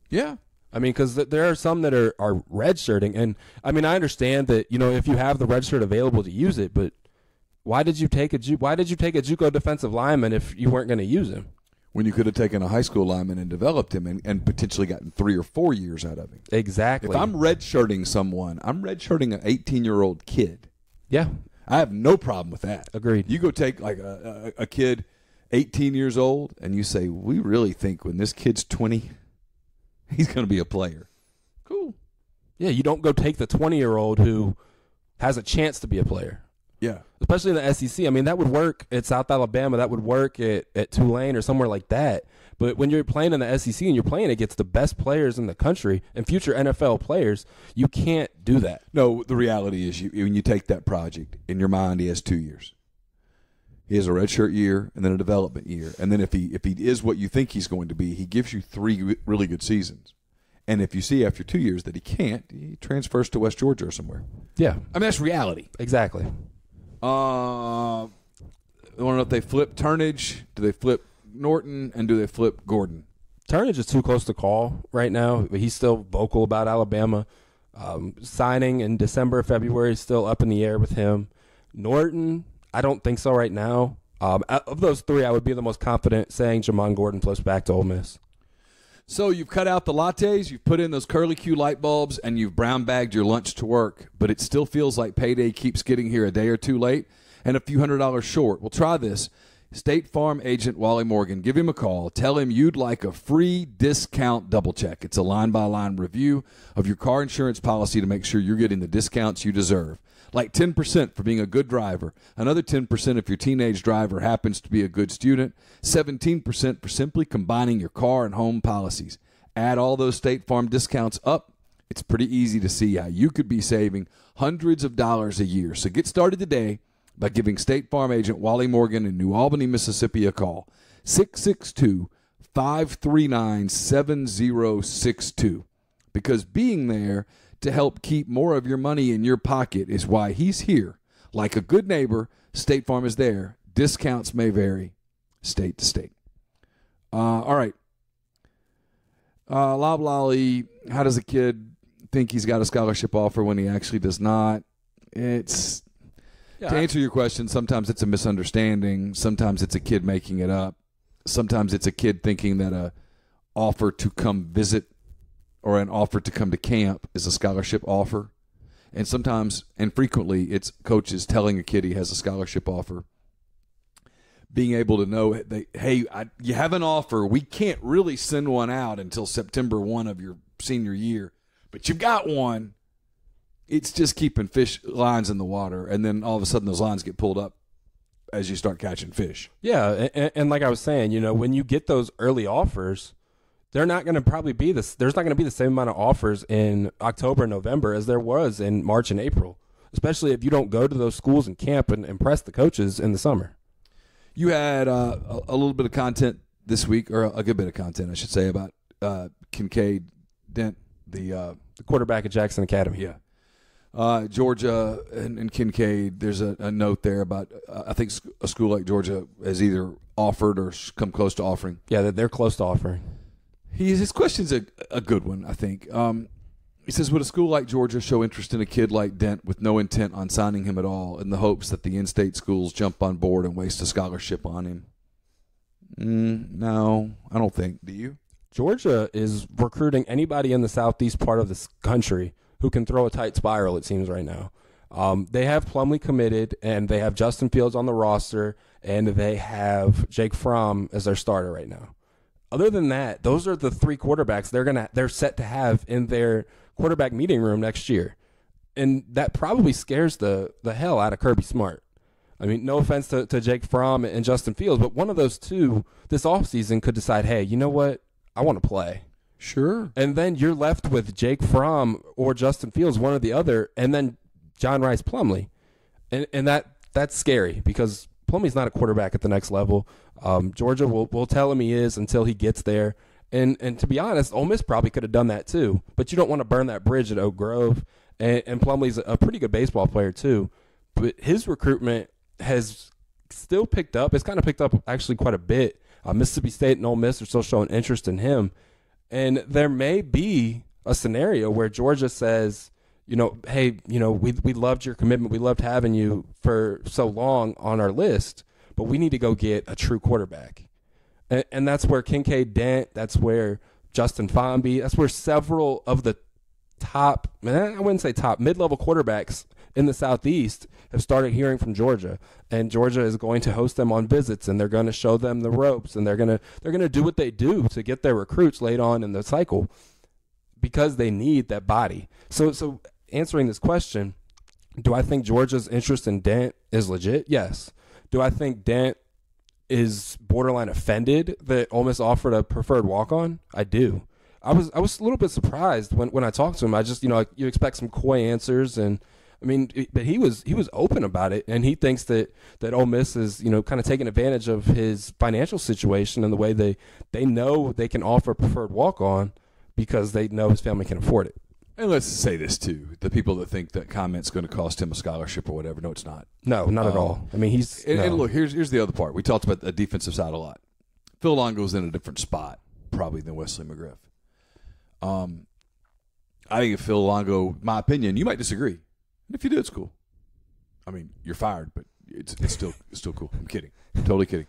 Yeah. I mean, because there are some that are redshirting, and I mean, I understand that if you have the red shirt available to use it, but why did you take a JUCO defensive lineman if you weren't going to use him? When you could have taken a high school lineman and developed him and potentially gotten 3 or 4 years out of him. Exactly. If I'm redshirting someone, I'm redshirting an 18-year-old kid. Yeah. I have no problem with that. Agreed. You go take like a kid 18 years old and you say, we really think when this kid's 20, he's going to be a player. Cool. Yeah, you don't go take the 20-year-old who has a chance to be a player. Yeah. Especially in the SEC. I mean, that would work at South Alabama. That would work at Tulane or somewhere like that. But when you're playing in the SEC and you're playing against the best players in the country and future NFL players, you can't do that. No, the reality is when you take that project, in your mind he has 2 years. He has a redshirt year and then a development year. And then if he is what you think he's going to be, he gives you 3 really good seasons. And if you see after 2 years that he can't, he transfers to West Georgia or somewhere. Yeah. I mean, that's reality. Exactly. I want to know if they flip Turnage, do they flip Norton, and do they flip Gordon? Turnage is too close to call right now. He's still vocal about Alabama. Signing in December, February is still up in the air with him. Norton, I don't think so right now. Of those 3, I would be the most confident saying Jamon Gordon flips back to Ole Miss. So you've cut out the lattes, you've put in those curly Q light bulbs, and you've brown bagged your lunch to work, but it still feels like payday keeps getting here a day or two late and a few $100s short. Well, try this. State Farm agent Wally Morgan, give him a call. Tell him you'd like a free discount double check. It's a line-by-line review of your car insurance policy to make sure you're getting the discounts you deserve. Like 10% for being a good driver, another 10% if your teenage driver happens to be a good student, 17% for simply combining your car and home policies. Add all those State Farm discounts up, it's pretty easy to see how you could be saving hundreds of dollars a year. So get started today by giving State Farm agent Wally Morgan in New Albany, Mississippi a call. 662-539-7062. Because being there to help keep more of your money in your pocket is why he's here. Like a good neighbor, State Farm is there. Discounts may vary state to state. All right. Lob Lolly, how does a kid think he's got a scholarship offer when he actually does not? To answer your question, sometimes it's a misunderstanding. Sometimes it's a kid making it up. Sometimes it's a kid thinking that a offer to come visit or an offer to come to camp is a scholarship offer. And sometimes, and frequently, it's coaches telling a kid he has a scholarship offer. Being able to know, hey, you have an offer. We can't really send one out until September 1 of your senior year, but you've got one. It's just keeping fish lines in the water, and then all of a sudden those lines get pulled up as you start catching fish. Yeah, and like I was saying, when you get those early offers, they're not going to probably be this. There's not going to be the same amount of offers in October and November as there was in March and April, especially if you don't go to those schools and camp and impress the coaches in the summer. You had a little bit of content this week, or a good bit of content, I should say, about Kincaid Dent, the quarterback at Jackson Academy. Yeah. Georgia and Kincaid, there's a note there about, I think a school like Georgia has either offered or come close to offering. Yeah, they're close to offering. His question's a good one, I think. He says, would a school like Georgia show interest in a kid like Dent with no intent on signing him at all in the hopes that the in-state schools jump on board and waste a scholarship on him? No, I don't think. Do you? Georgia is recruiting anybody in the southeast part of this country who can throw a tight spiral, it seems, right now. They have Plumlee committed, and they have Justin Fields on the roster, and they have Jake Fromm as their starter right now. Other than that, those are the 3 quarterbacks they're set to have in their quarterback meeting room next year. And that probably scares the hell out of Kirby Smart. I mean, no offense to Jake Fromm and Justin Fields, but one of those two this offseason could decide, hey, you know what? I want to play. Sure. And then you're left with Jake Fromm or Justin Fields, one or the other, and then John Rice Plumlee. And that's scary because Plumlee's not a quarterback at the next level. Georgia will tell him he is until he gets there. And to be honest, Ole Miss probably could have done that too. But you don't want to burn that bridge at Oak Grove. And Plumlee's a pretty good baseball player too. But his recruitment has still picked up. It's kind of picked up actually quite a bit. Mississippi State and Ole Miss are still showing interest in him. And there may be a scenario where Georgia says, hey, we loved your commitment. We loved having you for so long on our list, but we need to go get a true quarterback. And that's where Kincaid Dent, that's where Justin Fonby, that's where several of the top, I wouldn't say top, mid-level quarterbacks in the Southeast have started hearing from Georgia. And Georgia is going to host them on visits, and they're going to show them the ropes, and they're going to do what they do to get their recruits late on in the cycle because they need that body. So answering this question, do I think Georgia's interest in Dent is legit? Yes. Do I think Dent is borderline offended that Ole Miss offered a preferred walk-on? I do. I was a little bit surprised when I talked to him. I just, you expect some coy answers, and but he was open about it, and he thinks that Ole Miss is, kind of taking advantage of his financial situation and the way they know they can offer a preferred walk-on because they know his family can afford it. And let's say this too: the people that think that comment's going to cost him a scholarship or whatever, no, it's not. No, not at all. He's and look, here's the other part. We talked about the defensive side a lot. Phil Longo's in a different spot probably than Wesley McGriff. I think if Phil Longo, my opinion, you might disagree. And if you do, it's cool. You're fired, but it's still cool. I'm kidding. I'm totally kidding.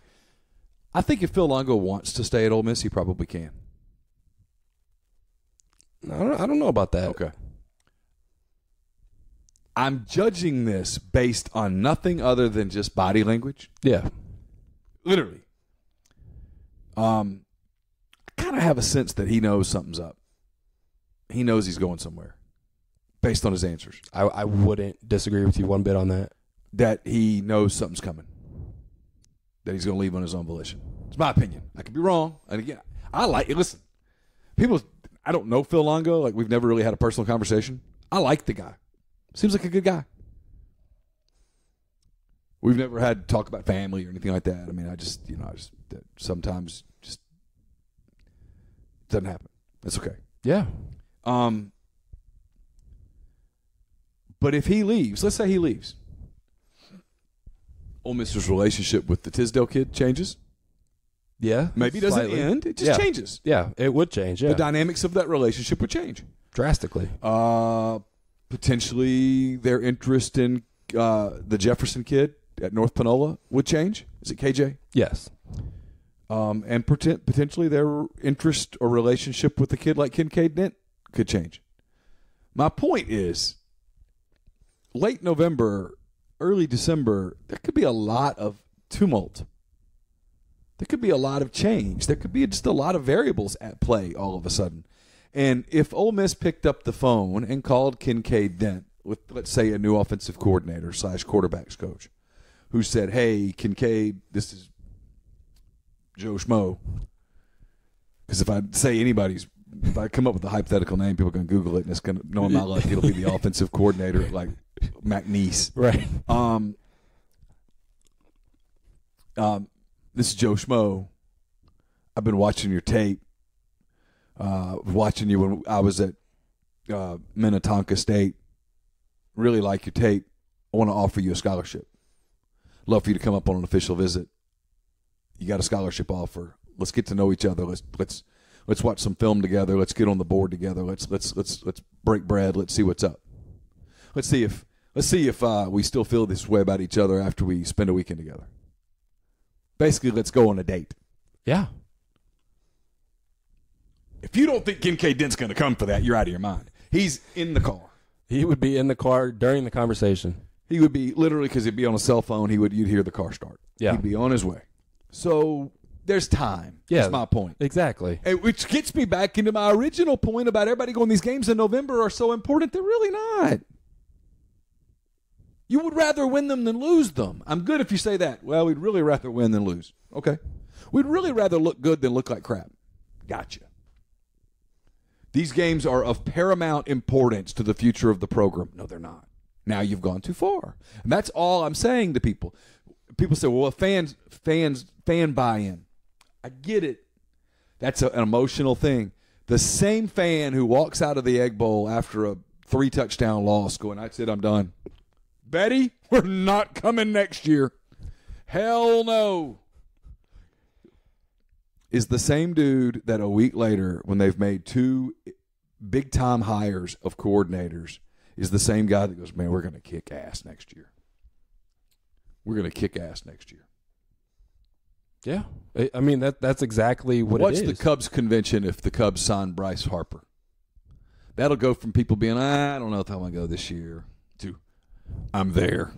I think if Phil Longo wants to stay at Ole Miss, he probably can. I don't know about that. Okay. I'm judging this based on nothing other than just body language. Yeah. Literally. I kind of have a sense that he knows something's up. He knows he's going somewhere based on his answers. I wouldn't disagree with you one bit on that. That he knows something's coming. That he's going to leave on his own volition. It's my opinion. I could be wrong. And again, listen, people, I don't know Phil Longo. Like, we've never really had a personal conversation. I like the guy. Seems like a good guy. We've never had to talk about family or anything like that. Sometimes just doesn't happen. That's okay. Yeah. But if he leaves, let's say he leaves, Ole Miss's relationship with the Tisdale kid changes. Yeah. Maybe it doesn't end. It just changes. Yeah, it would change. Yeah. The dynamics of that relationship would change. Drastically. Potentially their interest in the Jefferson kid at North Panola would change. Is it KJ? Yes. And potentially their interest or relationship with a kid like Kincaid Dent could change. My point is, late November, early December, there could be a lot of tumult. There could be a lot of change. There could be just a lot of variables at play all of a sudden. And if Ole Miss picked up the phone and called Kincaid Dent with, let's say, a new offensive coordinator / quarterbacks coach who said, hey, Kincaid, this is Joe Schmo. Because if I say if I come up with a hypothetical name, people can Google it, and it's going to, knowing my luck, it'll be the offensive coordinator like McNeese. Right. This is Joe Schmo. I've been watching your tape. Watching you when I was at Minnetonka State. Really like your tape. I want to offer you a scholarship. Love for you to come up on an official visit. You got a scholarship offer. Let's get to know each other. Let's watch some film together. Let's get on the board together. Let's break bread. Let's see what's up. Let's see if we still feel this way about each other after we spend a weekend together. Basically, let's go on a date. Yeah. If you don't think Kincaid Dent's going to come for that, you're out of your mind. He's in the car. He would be in the car during the conversation. He would be literally, because he'd be on a cell phone. You'd hear the car start. Yeah. He'd be on his way. So there's time. Yeah. That's my point. Exactly. Which gets me back into my original point about everybody going, these games in November are so important. They're really not. You would rather win them than lose them. I'm good if you say that. Well, we'd really rather win than lose. Okay. We'd really rather look good than look like crap. Gotcha. These games are of paramount importance to the future of the program. No, they're not. Now you've gone too far. And that's all I'm saying to people. people say, well, fan buy-in. I get it. That's an emotional thing. The same fan who walks out of the Egg Bowl after a 3-touchdown loss going, that's it, I'm done. Betty, we're not coming next year. Hell no. Is the same dude that a week later, when they've made 2 big-time hires of coordinators, is the same guy that goes, man, we're going to kick ass next year. We're going to kick ass next year. Yeah. I mean, that's exactly what it is. What's the Cubs convention if the Cubs sign Bryce Harper? That'll go from people being, I don't know if I want to go this year, to I'm there.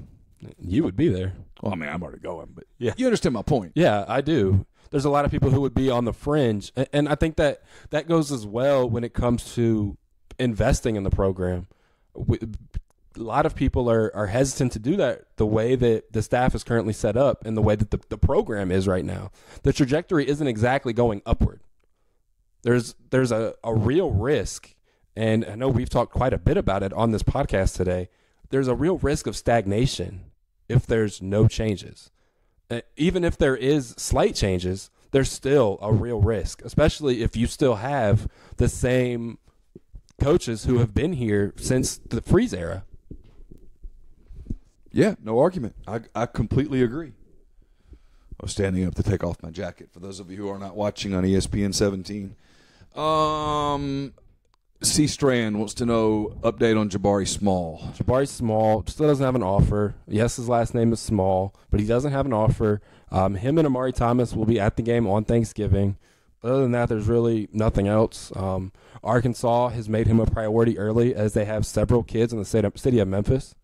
You would be there. Well, I mean, I'm already going, but yeah. You understand my point. Yeah, I do. There's a lot of people who would be on the fringe, and I think that goes as well when it comes to investing in the program. A lot of people are hesitant to do that the way that the staff is currently set up and the way that the program is right now. The trajectory isn't exactly going upward. There's a real risk, and I know we've talked quite a bit about it on this podcast today. There's a real risk of stagnation if there's no changes. Even if there is slight changes, there's still a real risk, especially if you still have the same coaches who have been here since the Freeze era. Yeah, no argument. I completely agree. I was standing up to take off my jacket. For those of you who are not watching on ESPN 17, C. Strand wants to know update on Jabari Small. Jabari Small still doesn't have an offer. Yes, his last name is Small, but he doesn't have an offer. Him and Amari Thomas will be at the game on Thanksgiving. Other than that, there's really nothing else. Arkansas has made him a priority early as they have several kids in the city of Memphis.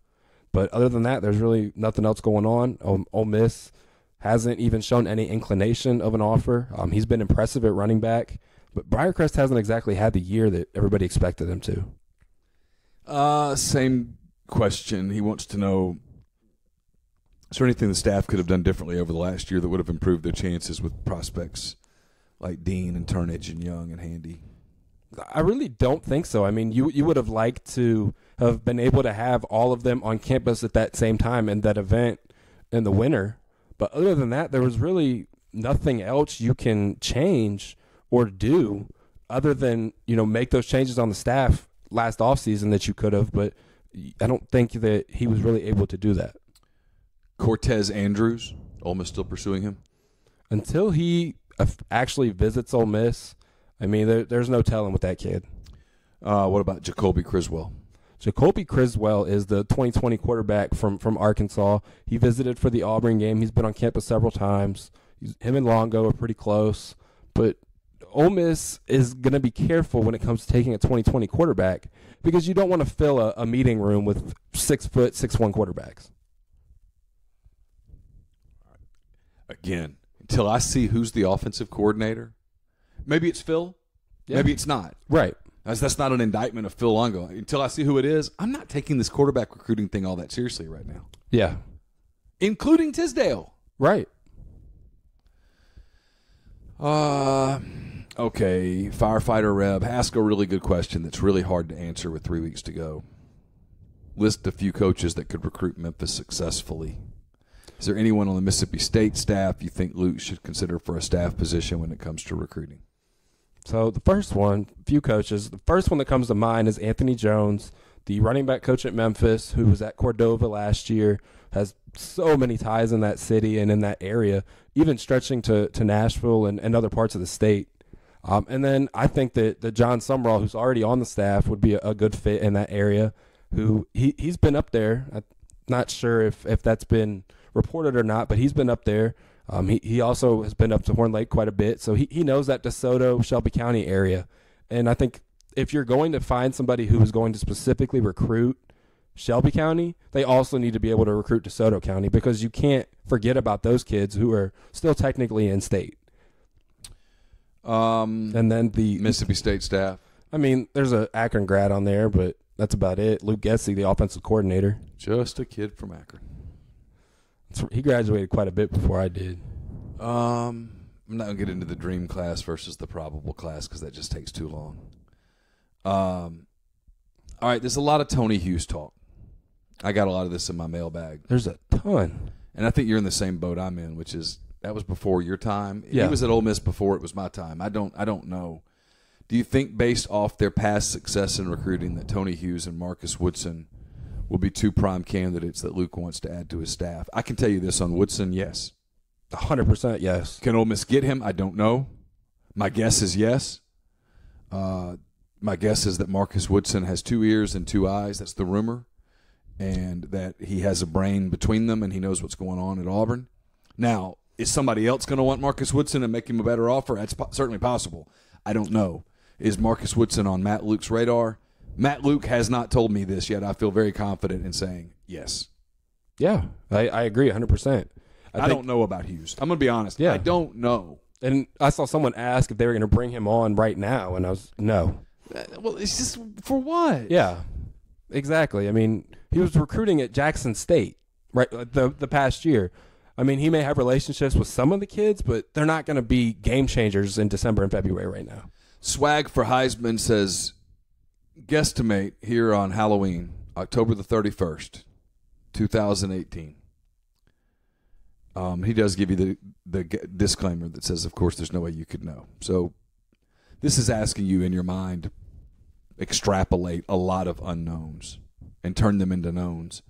But other than that, there's really nothing else going on. Ole Miss hasn't even shown any inclination of an offer. He's been impressive at running back. But Briarcrest hasn't exactly had the year that everybody expected him to. Same question. He wants to know, is there anything the staff could have done differently over the last year that would have improved their chances with prospects like Dean and Turnage and Young and Handy? I really don't think so. I mean, you would have liked to have been able to have all of them on campus at that same time in that event in the winter. But other than that, there was really nothing else you can change or do other than, make those changes on the staff last offseason that you could have. But I don't think that he was really able to do that. Cortez Andrews, Ole Miss still pursuing him? Until he actually visits Ole Miss, I mean, there's no telling with that kid. What about Jacoby Criswell? Jacoby Criswell is the 2020 quarterback from Arkansas. He visited for the Auburn game. He's been on campus several times. Him and Longo are pretty close. But Ole Miss is going to be careful when it comes to taking a 2020 quarterback because you don't want to fill a meeting room with 6'1" quarterbacks. Again, until I see who's the offensive coordinator, maybe it's Phil, maybe it's not. Right. That's not an indictment of Phil Longo. Until I see who it is, I'm not taking this quarterback recruiting thing all that seriously right now. Yeah. Including Tisdale. Right. Okay, Firefighter Reb. Ask a really good question that's really hard to answer with 3 weeks to go. List a few coaches that could recruit Memphis successfully. Is there anyone on the Mississippi State staff you think Luke should consider for a staff position when it comes to recruiting? So the first one, few coaches. The first one that comes to mind is Anthony Jones, the running back coach at Memphis, who was at Cordova last year, has so many ties in that city and in that area, even stretching to Nashville and other parts of the state. And then I think that John Sumrall, who's already on the staff, would be a good fit in that area. Who he's been up there. I'm not sure if that's been reported or not, but he's been up there. He also has been up to Horn Lake quite a bit, so he knows that DeSoto, Shelby County area. And I think if you're going to find somebody who is going to specifically recruit Shelby County, they also need to be able to recruit DeSoto County because you can't forget about those kids who are still technically in state. And then the Mississippi State staff. I mean, there's an Akron grad on there, but that's about it. Luke Getsy, the offensive coordinator. Just a kid from Akron. He graduated quite a bit before I did. I'm not going to get into the dream class versus the probable class because that just takes too long. All right, there's a lot of Tony Hughes talk. I got a lot of this in my mailbag. There's a ton. And I think you're in the same boat I'm in, which is that was before your time. Yeah. He was at Ole Miss before it was my time. I don't know. Do you think based off their past success in recruiting that Tony Hughes and Marcus Woodson will be two prime candidates that Luke wants to add to his staff? I can tell you this on Woodson, yes. 100% yes. Can Ole Miss get him? I don't know. My guess is yes. My guess is that Marcus Woodson has 2 ears and 2 eyes. That's the rumor. And that he has a brain between them and he knows what's going on at Auburn. Now, is somebody else going to want Marcus Woodson and make him a better offer? That's certainly possible. I don't know. Is Marcus Woodson on Matt Luke's radar? Matt Luke has not told me this yet. I feel very confident in saying yes. Yeah, I agree 100%. I don't know about Hughes. I'm going to be honest. Yeah. I don't know. And I saw someone ask if they were going to bring him on right now, and I was, no. Well, it's just for what? Yeah, exactly. I mean, he was recruiting at Jackson State right the past year. I mean, he may have relationships with some of the kids, but they're not going to be game changers in December and February right now. Swag for Heisman says, guesstimate here on Halloween, October the 31st, 2018. He does give you the disclaimer that says, of course, there's no way you could know. So this is asking you in your mind extrapolate a lot of unknowns and turn them into knowns.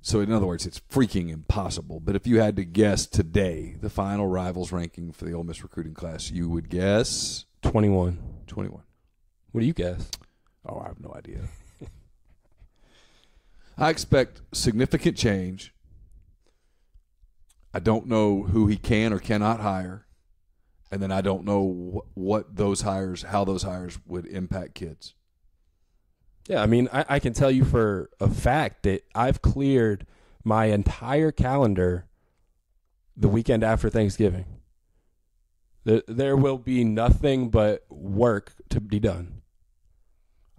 So in other words, it's freaking impossible. But if you had to guess today, the final rivals ranking for the Ole Miss recruiting class, you would guess 21. 21. What do you guess? Oh, I have no idea. I expect significant change. I don't know who he can or cannot hire. And then I don't know what those hires, how those hires would impact kids. Yeah, I mean, I can tell you for a fact that I've cleared my entire calendar the weekend after Thanksgiving. There will be nothing but work to be done.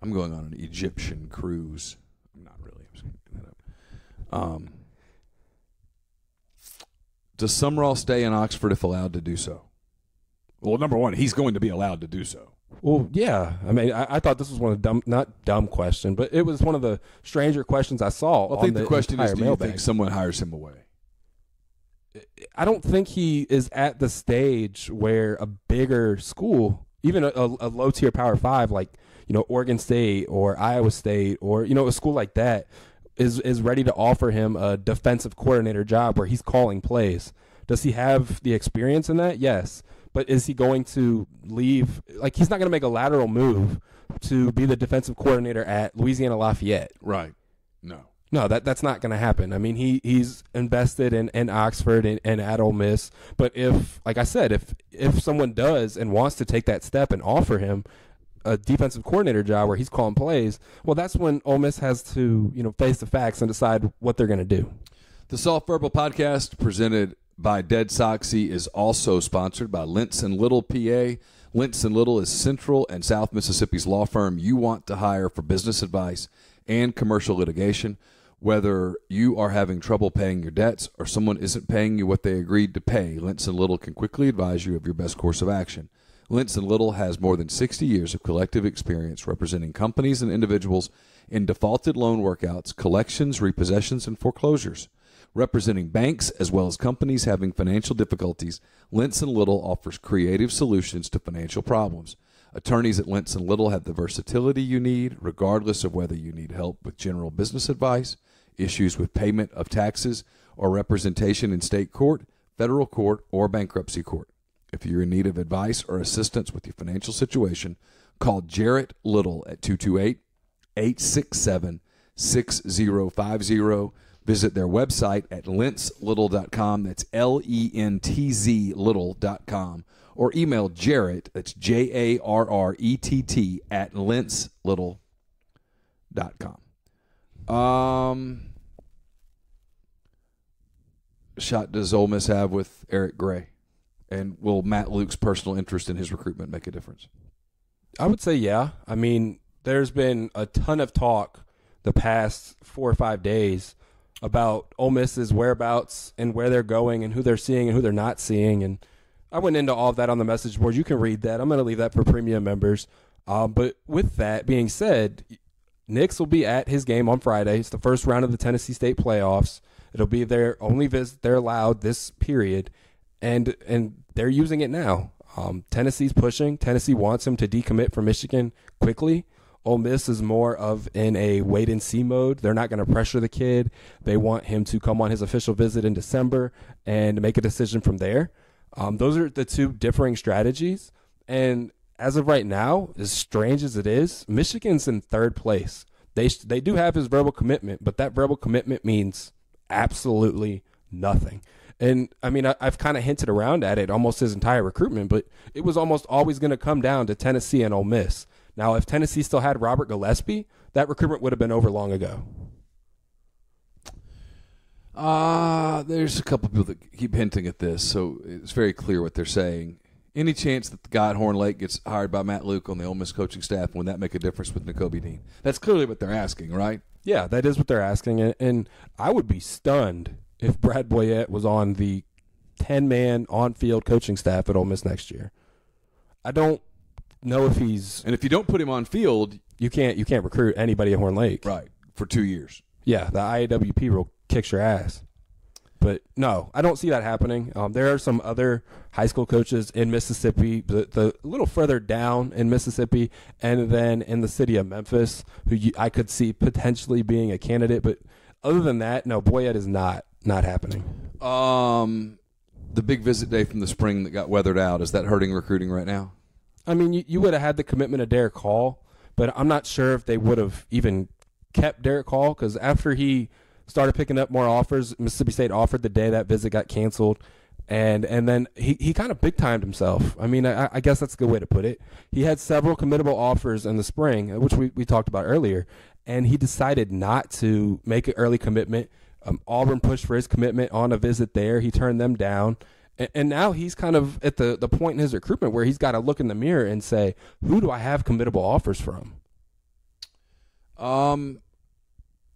I'm going on an Egyptian cruise. I'm not really. I'm just making that up. Does Summerall stay in Oxford if allowed to do so? Well, number one, he's going to be allowed to do so. Well, yeah. I mean, I thought this was one of the not dumb question, but it was one of the stranger questions I saw. Well, I think the question is, do you think someone hires him away? I don't think he is at the stage where a bigger school, even a low-tier Power 5 like, Oregon State or Iowa State or, a school like that is ready to offer him a defensive coordinator job where he's calling plays. Does he have the experience in that? Yes. But is he going to leave? Like, he's not going to make a lateral move to be the defensive coordinator at Louisiana Lafayette. Right. No, that's not going to happen. I mean, he's invested in Oxford and at Ole Miss. But if, like I said, if someone does and wants to take that step and offer him a defensive coordinator job where he's calling plays, well, that's when Ole Miss has to, face the facts and decide what they're going to do. The Soft Verbal Podcast, presented by Dead Soxy, is also sponsored by Lentz & Little, PA. Lentz & Little is Central and South Mississippi's law firm you want to hire for business advice and commercial litigation. Whether you are having trouble paying your debts or someone isn't paying you what they agreed to pay, Lentz & Little can quickly advise you of your best course of action. Lentz & Little has more than 60 years of collective experience representing companies and individuals in defaulted loan workouts, collections, repossessions, and foreclosures. Representing banks as well as companies having financial difficulties, Lentz & Little offers creative solutions to financial problems. Attorneys at Lentz & Little have the versatility you need, regardless of whether you need help with general business advice, issues with payment of taxes, or representation in state court, federal court, or bankruptcy court. If you're in need of advice or assistance with your financial situation, call Jarrett Little at 228-867-6050. Visit their website at lentzlittle.com. That's LENTZ little.com. Or email Jarrett, that's JARRETT, at lentzlittle.com. Shot does Ole Miss have with Eric Gray? And will Matt Luke's personal interest in his recruitment make a difference? I would say yeah. I mean, there's been a ton of talk the past 4 or 5 days about Ole Miss's whereabouts and where they're going and who they're seeing and who they're not seeing. And I went into all of that on the message board. You can read that. I'm going to leave that for premium members. But with that being said, Nix will be at his game on Friday. It's the first round of the Tennessee State playoffs. It'll be their only visit they're allowed this period, and they're using it now. Tennessee's pushing. Tennessee wants him to decommit from Michigan quickly. Ole Miss is more of in a wait-and-see mode. They're not going to pressure the kid. They want him to come on his official visit in December and make a decision from there. Those are the two differing strategies. And as of right now, as strange as it is, Michigan's in third place. They do have his verbal commitment, but that verbal commitment means absolutely nothing. And, I mean, I've kind of hinted around at it almost his entire recruitment, but it was almost always going to come down to Tennessee and Ole Miss. Now, if Tennessee still had Robert Gillespie, that recruitment would have been over long ago. There's a couple people that keep hinting at this, so it's very clear what they're saying. Any chance that the guy at Horn Lake gets hired by Matt Luke on the Ole Miss coaching staff, would that make a difference with Nakobe Dean? That's clearly what they're asking, right? Yeah, that is what they're asking. And I would be stunned if Brad Boyette was on the 10-man on-field coaching staff at Ole Miss next year. I don't know if he's – and if you don't put him on field – you can't recruit anybody at Horn Lake. Right, for 2 years. Yeah, the IAWP rule kicks your ass. But, no, I don't see that happening. There are some other high school coaches in Mississippi, the a little further down in Mississippi, and then in the city of Memphis, who I could see potentially being a candidate. But other than that, no, Boyette is not happening. The big visit day from the spring that got weathered out, is that hurting recruiting right now? I mean, you would have had the commitment of Derek Hall, but I'm not sure if they would have even kept Derek Hall, because after he started picking up more offers, Mississippi State offered the day that visit got canceled, and then he kind of big-timed himself. I mean, I guess that's a good way to put it. He had several committable offers in the spring, which we talked about earlier, and he decided not to make an early commitment. Auburn pushed for his commitment on a visit there. He turned them down. And now he's kind of at the point in his recruitment where he's got to look in the mirror and say, who do I have committable offers from?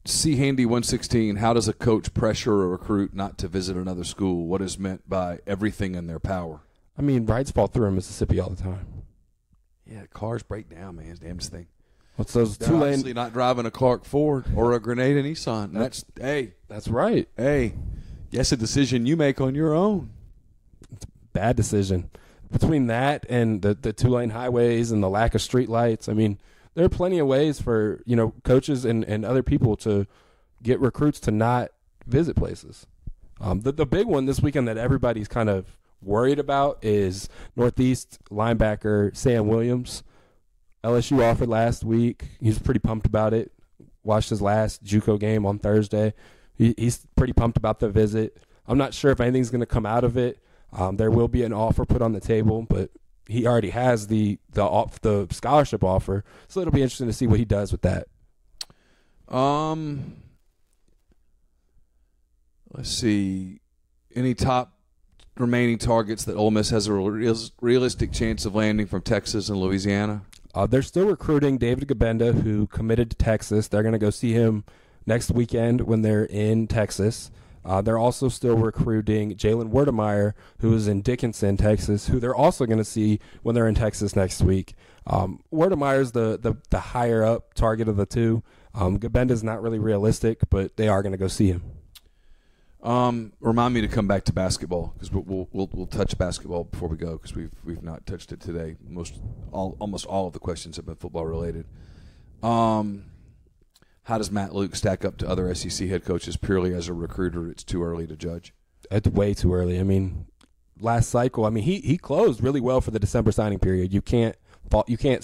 C. Handy 116, how does a coach pressure a recruit not to visit another school? What is meant by everything in their power? I mean, rides fall through in Mississippi all the time. Yeah, cars break down, man. It's the damnest thing. What's those They're obviously not driving a Clark Ford or a Grenada Nissan. That's right. Hey, yes, a decision you make on your own. It's a bad decision. Between that and the two-lane highways and the lack of street lights, I mean, there are plenty of ways for, coaches and other people to get recruits to not visit places. The big one this weekend that everybody's kind of worried about is Northeast linebacker Sam Williams. LSU offered last week. He's pretty pumped about it. Watched his last JUCO game on Thursday. He's pretty pumped about the visit. I'm not sure if anything's going to come out of it. There will be an offer put on the table, but he already has the scholarship offer, so it'll be interesting to see what he does with that. Let's see. Any top remaining targets that Ole Miss has a realistic chance of landing from Texas and Louisiana? They're still recruiting David Gabenda, who committed to Texas. They're going to go see him next weekend when they're in Texas. They're also still recruiting Jalen Werdemeyer, who is in Dickinson, Texas, who they're also going to see when they're in Texas next week. Werdemeyer's the higher up target of the two. Gabenda's not really realistic, but they are going to go see him. Remind me to come back to basketball, because we'll touch basketball before we go, because we've not touched it today. Almost all of the questions have been football related. How does Matt Luke stack up to other SEC head coaches purely as a recruiter? It's too early to judge. It's way too early. I mean, last cycle, he closed really well for the December signing period. You can't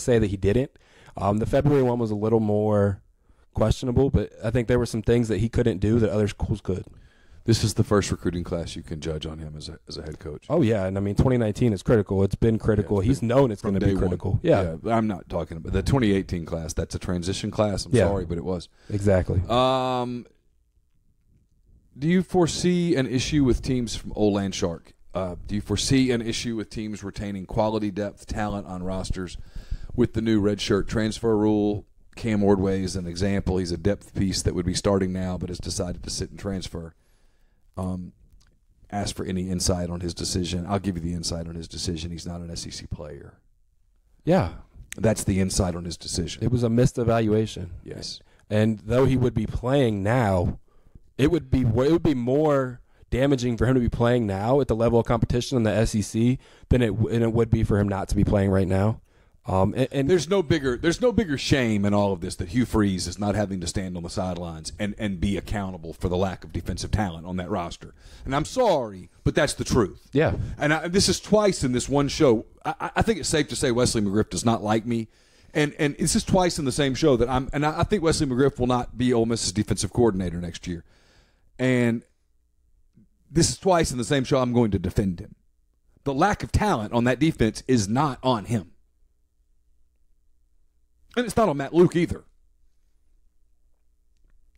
say that he didn't. The February one was a little more questionable, but I think there were some things that he couldn't do that other schools could. This is the first recruiting class you can judge on him as a head coach. Oh, yeah, and 2019 is critical. It's been critical. He's known it's going to be critical. Yeah, I'm not talking about the 2018 class. That's a transition class. I'm sorry, but it was. Exactly. Do you foresee an issue with teams from Old Land Shark? Do you foresee an issue with teams retaining quality depth talent on rosters with the new redshirt transfer rule? Cam Ordway is an example. He's a depth piece that would be starting now but has decided to sit and transfer. Ask for any insight on his decision. I'll give you the insight on his decision. He's not an SEC player. Yeah. That's the insight on his decision. It was a missed evaluation. Yes. And though he would be playing now, It would be more damaging for him to be playing now at the level of competition in the SEC than it would be for him not to be playing right now. And there's no bigger shame in all of this that Hugh Freeze is not having to stand on the sidelines and be accountable for the lack of defensive talent on that roster. And I'm sorry, but that's the truth. Yeah. And this is twice in this one show. I think it's safe to say Wesley McGriff does not like me. And it's just twice in the same show that I think Wesley McGriff will not be Ole Miss's defensive coordinator next year. And this is twice in the same show I'm going to defend him. The lack of talent on that defense is not on him. And it's not on Matt Luke either.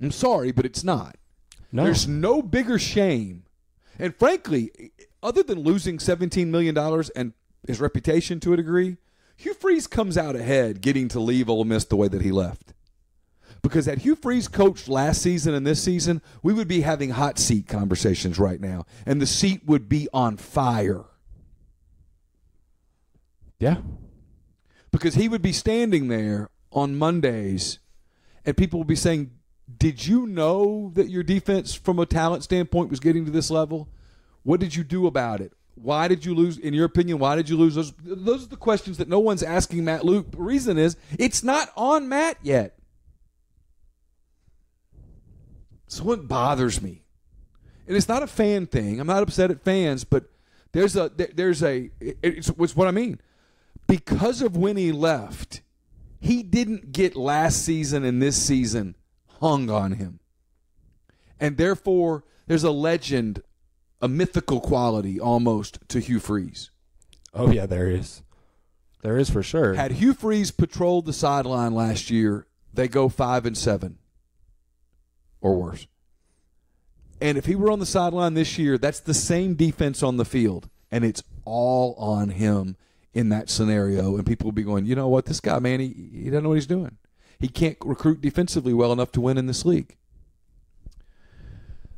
I'm sorry, but it's not. No. There's no bigger shame. And frankly, other than losing $17 million and his reputation to a degree, Hugh Freeze comes out ahead getting to leave Ole Miss the way that he left. Because had Hugh Freeze coached last season and this season, we would be having hot seat conversations right now. And the seat would be on fire. Yeah. Because he would be standing there on Mondays and people would be saying, did you know that your defense from a talent standpoint was getting to this level? What did you do about it? Why did you lose? In your opinion, why did you lose? Those are the questions that no one's asking Matt Luke. The reason is it's not on Matt yet. So it bothers me. And it's not a fan thing. I'm not upset at fans, but it's what I mean. Because of when he left, he didn't get last season and this season hung on him. And therefore, there's a legend, a mythical quality almost to Hugh Freeze. Oh, yeah, there is. There is for sure. Had Hugh Freeze patrolled the sideline last year, they go 5-7 or worse. And if he were on the sideline this year, that's the same defense on the field, and it's all on him in that scenario. And people will be going, you know what, this guy, man, he doesn't know what he's doing. He can't recruit defensively well enough to win in this league.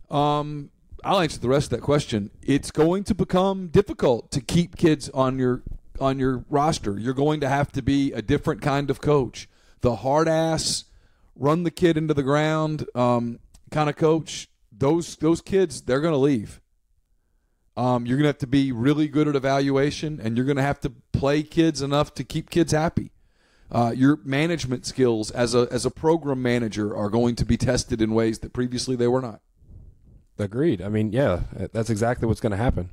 I'll answer the rest of that question. It's going to become difficult to keep kids on your roster. You're going to have to be a different kind of coach. The hard ass, run the kid into the ground kind of coach. Those kids, they're going to leave. You're going to have to be really good at evaluation, and you're going to have to play kids enough to keep kids happy. Your management skills as a program manager are going to be tested in ways that previously they were not. Agreed. I mean, yeah, that's exactly what's going to happen.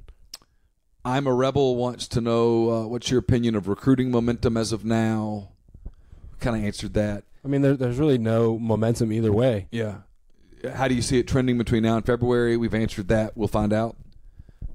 I'm a Rebel wants to know what's your opinion of recruiting momentum as of now? Kind of answered that. I mean, there's really no momentum either way. Yeah. How do you see it trending between now and February? We've answered that. We'll find out.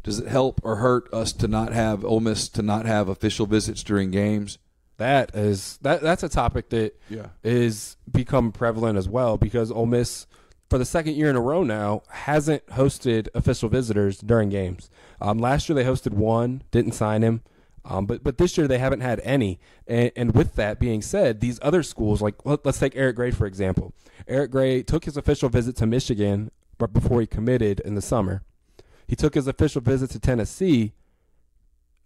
Does it help or hurt us to not have Ole Miss to not have official visits during games? That's a topic that is become prevalent as well, because Ole Miss, for the second year in a row now, hasn't hosted official visitors during games. Last year they hosted one, didn't sign him. But this year they haven't had any. And with that being said, these other schools, like let's take Eric Gray, for example. Eric Gray took his official visit to Michigan right before he committed in the summer. He took his official visit to Tennessee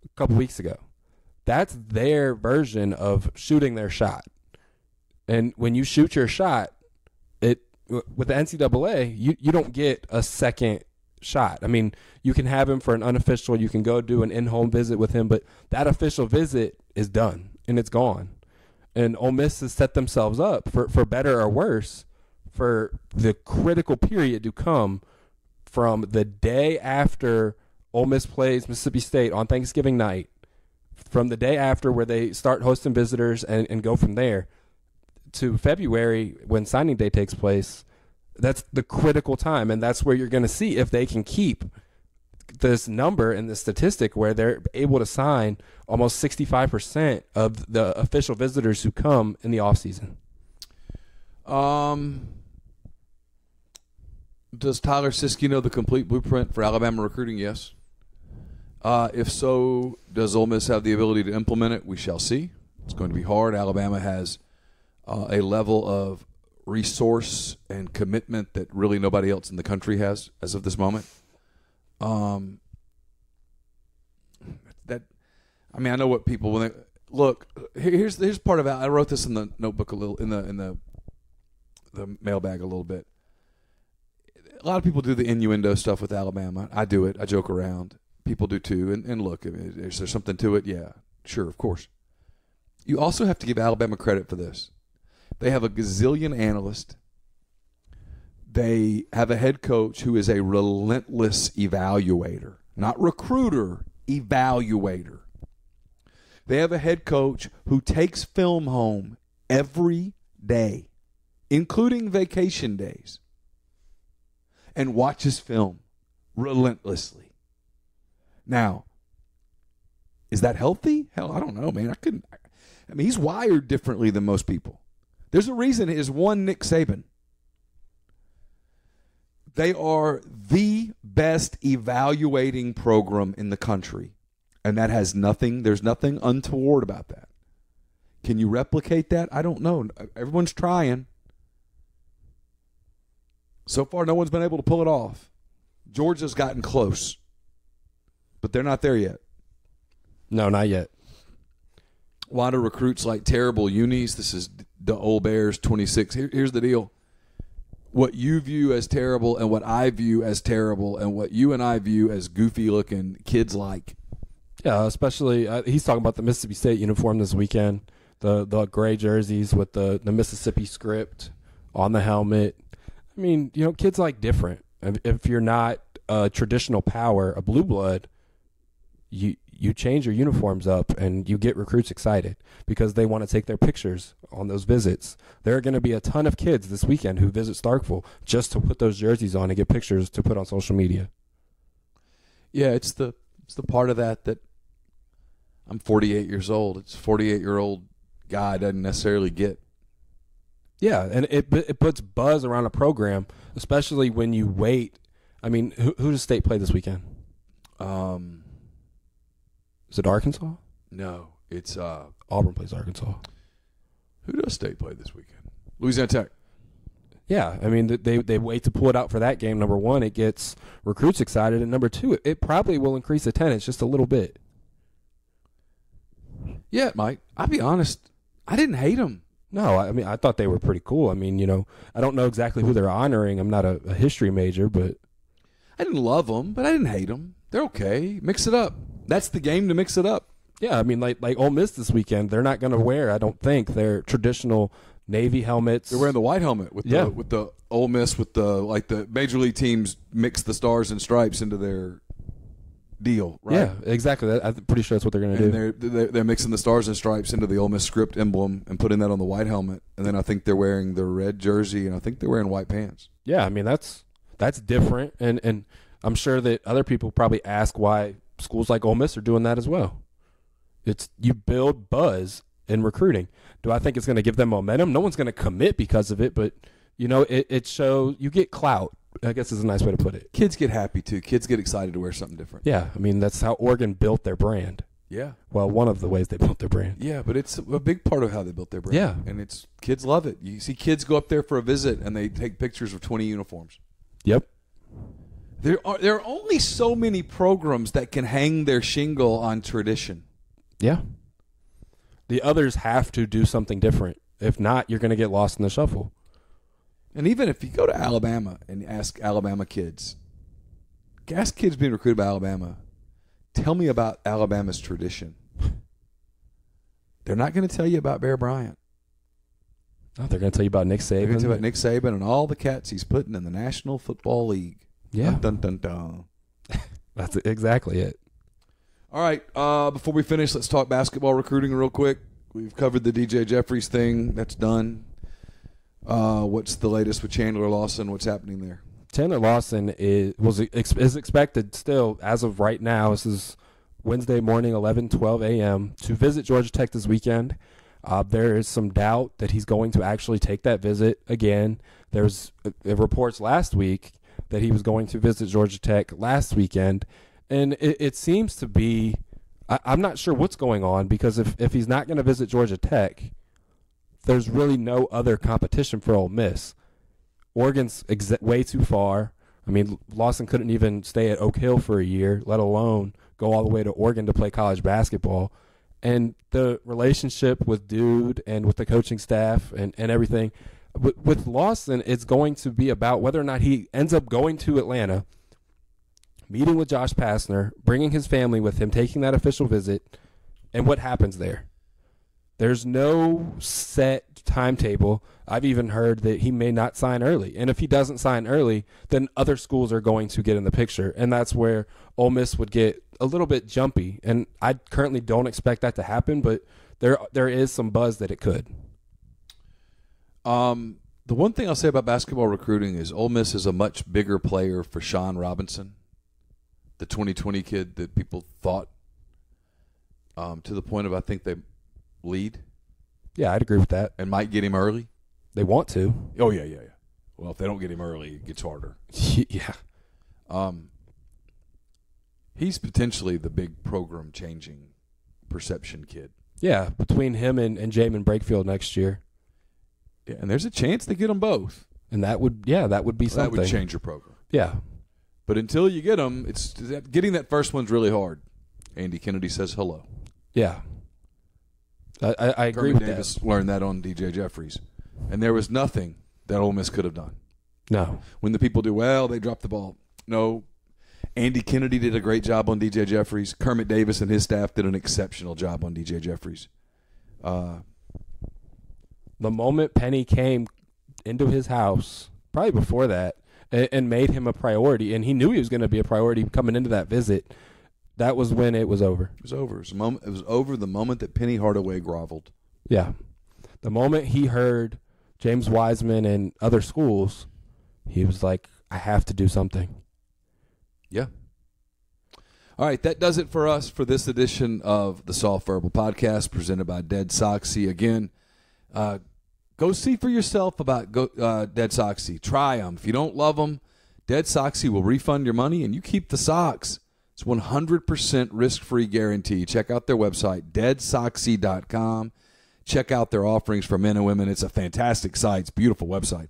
a couple weeks ago. That's their version of shooting their shot. And when you shoot your shot, with the NCAA, you don't get a second shot. I mean, you can have him for an unofficial, you can go do an in-home visit with him, but that official visit is done and it's gone. And Ole Miss has set themselves up for better or worse for the critical period to come from the day after Ole Miss plays Mississippi State on Thanksgiving night, from the day after where they start hosting visitors and go from there to February when signing day takes place. That's the critical time, and that's where you're going to see if they can keep this number and the statistic where they're able to sign almost 65% of the official visitors who come in the offseason. Does Tyler Siskey know the complete blueprint for Alabama recruiting? Yes. If so, does Ole Miss have the ability to implement it? We shall see. It's going to be hard. Alabama has a level of resource and commitment that really nobody else in the country has as of this moment. I know what people when they look. Here's part of it. I wrote this in the notebook a little in the mailbag a little bit. a lot of people do the innuendo stuff with Alabama. I do it. I joke around. People do too. And look, is there something to it? Yeah, sure, of course. You also have to give Alabama credit for this. They have a gazillion analysts. They have a head coach who is a relentless evaluator, not recruiter, evaluator. They have a head coach who takes film home every day, including vacation days, and watches film relentlessly. Now, is that healthy? Hell, I don't know, man. I mean, he's wired differently than most people. There's a reason it is one Nick Saban. They are the best evaluating program in the country, and that has nothing. There's nothing untoward about that. Can you replicate that? I don't know. Everyone's trying. So far, no one's been able to pull it off. Georgia's gotten close, but they're not there yet. No, not yet. A lot of recruits like terrible unis. This is the Old Bears 26. Here's the deal. What you view as terrible and what I view as terrible and what you and I view as goofy-looking kids like. Yeah, especially he's talking about the Mississippi State uniform this weekend, the gray jerseys with the Mississippi script on the helmet. I mean, kids like different. If you're not a traditional power, a blue blood, you change your uniforms up and you get recruits excited because they want to take their pictures on those visits. There are going to be a ton of kids this weekend who visit Starkville just to put those jerseys on and get pictures to put on social media. Yeah, it's the part of that I'm 48 years old. It's a 48-year-old guy doesn't necessarily get. Yeah, and it puts buzz around a program, especially when you wait. I mean, who does State play this weekend? Is it Arkansas? No, it's Auburn plays Arkansas. Who does State play this weekend? Louisiana Tech. Yeah, I mean, they wait to pull it out for that game. Number one, it gets recruits excited, and number two, it probably will increase attendance just a little bit. Yeah, it might. I'll be honest, I didn't hate them. No, I mean, I thought they were pretty cool. I mean, I don't know exactly who they're honoring. I'm not a history major, but I didn't love them, but I didn't hate them. They're okay. Mix it up. That's the game to mix it up. Yeah, I mean, like Ole Miss this weekend, they're not going to wear, I don't think, their traditional Navy helmets. They're wearing the white helmet with the Ole Miss with the major league teams mix the stars and stripes into their deal, right? Yeah, exactly. I'm pretty sure that's what they're going to do. They're mixing the stars and stripes into the Ole Miss script emblem and putting that on the white helmet, and then I think they're wearing the red jersey, and I think they're wearing white pants. Yeah, I mean that's different, and I'm sure that other people probably ask why schools like Ole Miss are doing that as well. It's you build buzz in recruiting. Do I think it's going to give them momentum? No one's going to commit because of it, but it shows you get clout. I guess is a nice way to put it. Kids get happy too. Kids get excited to wear something different. Yeah, I mean that's how Oregon built their brand. Yeah. Well, one of the ways they built their brand. Yeah, but it's a big part of how they built their brand. Yeah. And kids love it. You see kids go up there for a visit and they take pictures of 20 uniforms. Yep. There are only so many programs that can hang their shingle on tradition. Yeah. The others have to do something different. If not, you're going to get lost in the shuffle. And even if you go to Alabama and ask Alabama kids, ask kids being recruited by Alabama, tell me about Alabama's tradition. They're not going to tell you about Bear Bryant. No, they're going to tell you about Nick Saban. They're going to tell you about Nick Saban and all the cats he's putting in the National Football League. Yeah. Dun, dun, dun, dun. That's exactly it. All right, before we finish, let's talk basketball recruiting real quick. We've covered the DJ Jeffries thing. That's done. What's the latest with Chandler Lawson? What's happening there? Chandler Lawson is expected still, as of right now, this is Wednesday morning, 11:12 a.m., to visit Georgia Tech this weekend. There is some doubt that he's going to actually take that visit again. There's reports last week that he was going to visit Georgia Tech last weekend. And it seems to be I'm not sure what's going on because if he's not going to visit Georgia Tech, there's really no other competition for Ole Miss. Oregon's way too far. I mean, Lawson couldn't even stay at Oak Hill for a year, let alone go all the way to Oregon to play college basketball. And the relationship with Dude and with the coaching staff and everything, With Lawson, it's going to be about whether or not he ends up going to Atlanta, meeting with Josh Pastner, bringing his family with him, taking that official visit, and what happens there. There's no set timetable. I've even heard that he may not sign early. And if he doesn't sign early, then other schools are going to get in the picture. And that's where Ole Miss would get a little bit jumpy. And I currently don't expect that to happen, but there is some buzz that it could. The one thing I'll say about basketball recruiting is Ole Miss is a much bigger player for Sean Robinson, the 2020 kid that people thought, to the point of I think they lead. Yeah, I'd agree with that. And might get him early. They want to. Oh, yeah. Well, if they don't get him early, it gets harder. Yeah. He's potentially the big program-changing perception kid. Yeah, between him and Jamin Brakefield next year. Yeah, and there's a chance they get them both. And that would be something. That would change your program. Yeah. But until you get them, getting that first one's really hard. Andy Kennedy says hello. Yeah. I agree Kermit with Davis that. learned that on DJ Jeffries. And there was nothing that Ole Miss could have done. No. When the people do, well, they dropped the ball. No. Andy Kennedy did a great job on DJ Jeffries. Kermit Davis and his staff did an exceptional job on DJ Jeffries. The moment Penny came into his house, probably before that, and made him a priority, and he knew he was going to be a priority coming into that visit, that was when it was over. It was over. It was over the moment that Penny Hardaway groveled. Yeah. The moment he heard James Wiseman and other schools, he was like, I have to do something. Yeah. All right, that does it for us for this edition of the Soft Verbal Podcast presented by Dead Soxy. Again, go see for yourself about Dead Soxy. Try them. If you don't love them, Dead Soxy will refund your money and you keep the socks. It's 100% risk-free guarantee. Check out their website, deadsoxy.com. Check out their offerings for men and women. It's a fantastic site. It's a beautiful website.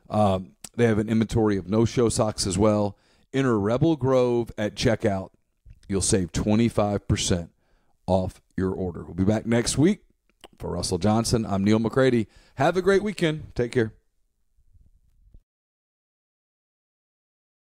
They have an inventory of no-show socks as well. Enter Rebel Grove at checkout. You'll save 25% off your order. We'll be back next week. For Russell Johnson, I'm Neil McCready. Have a great weekend. Take care.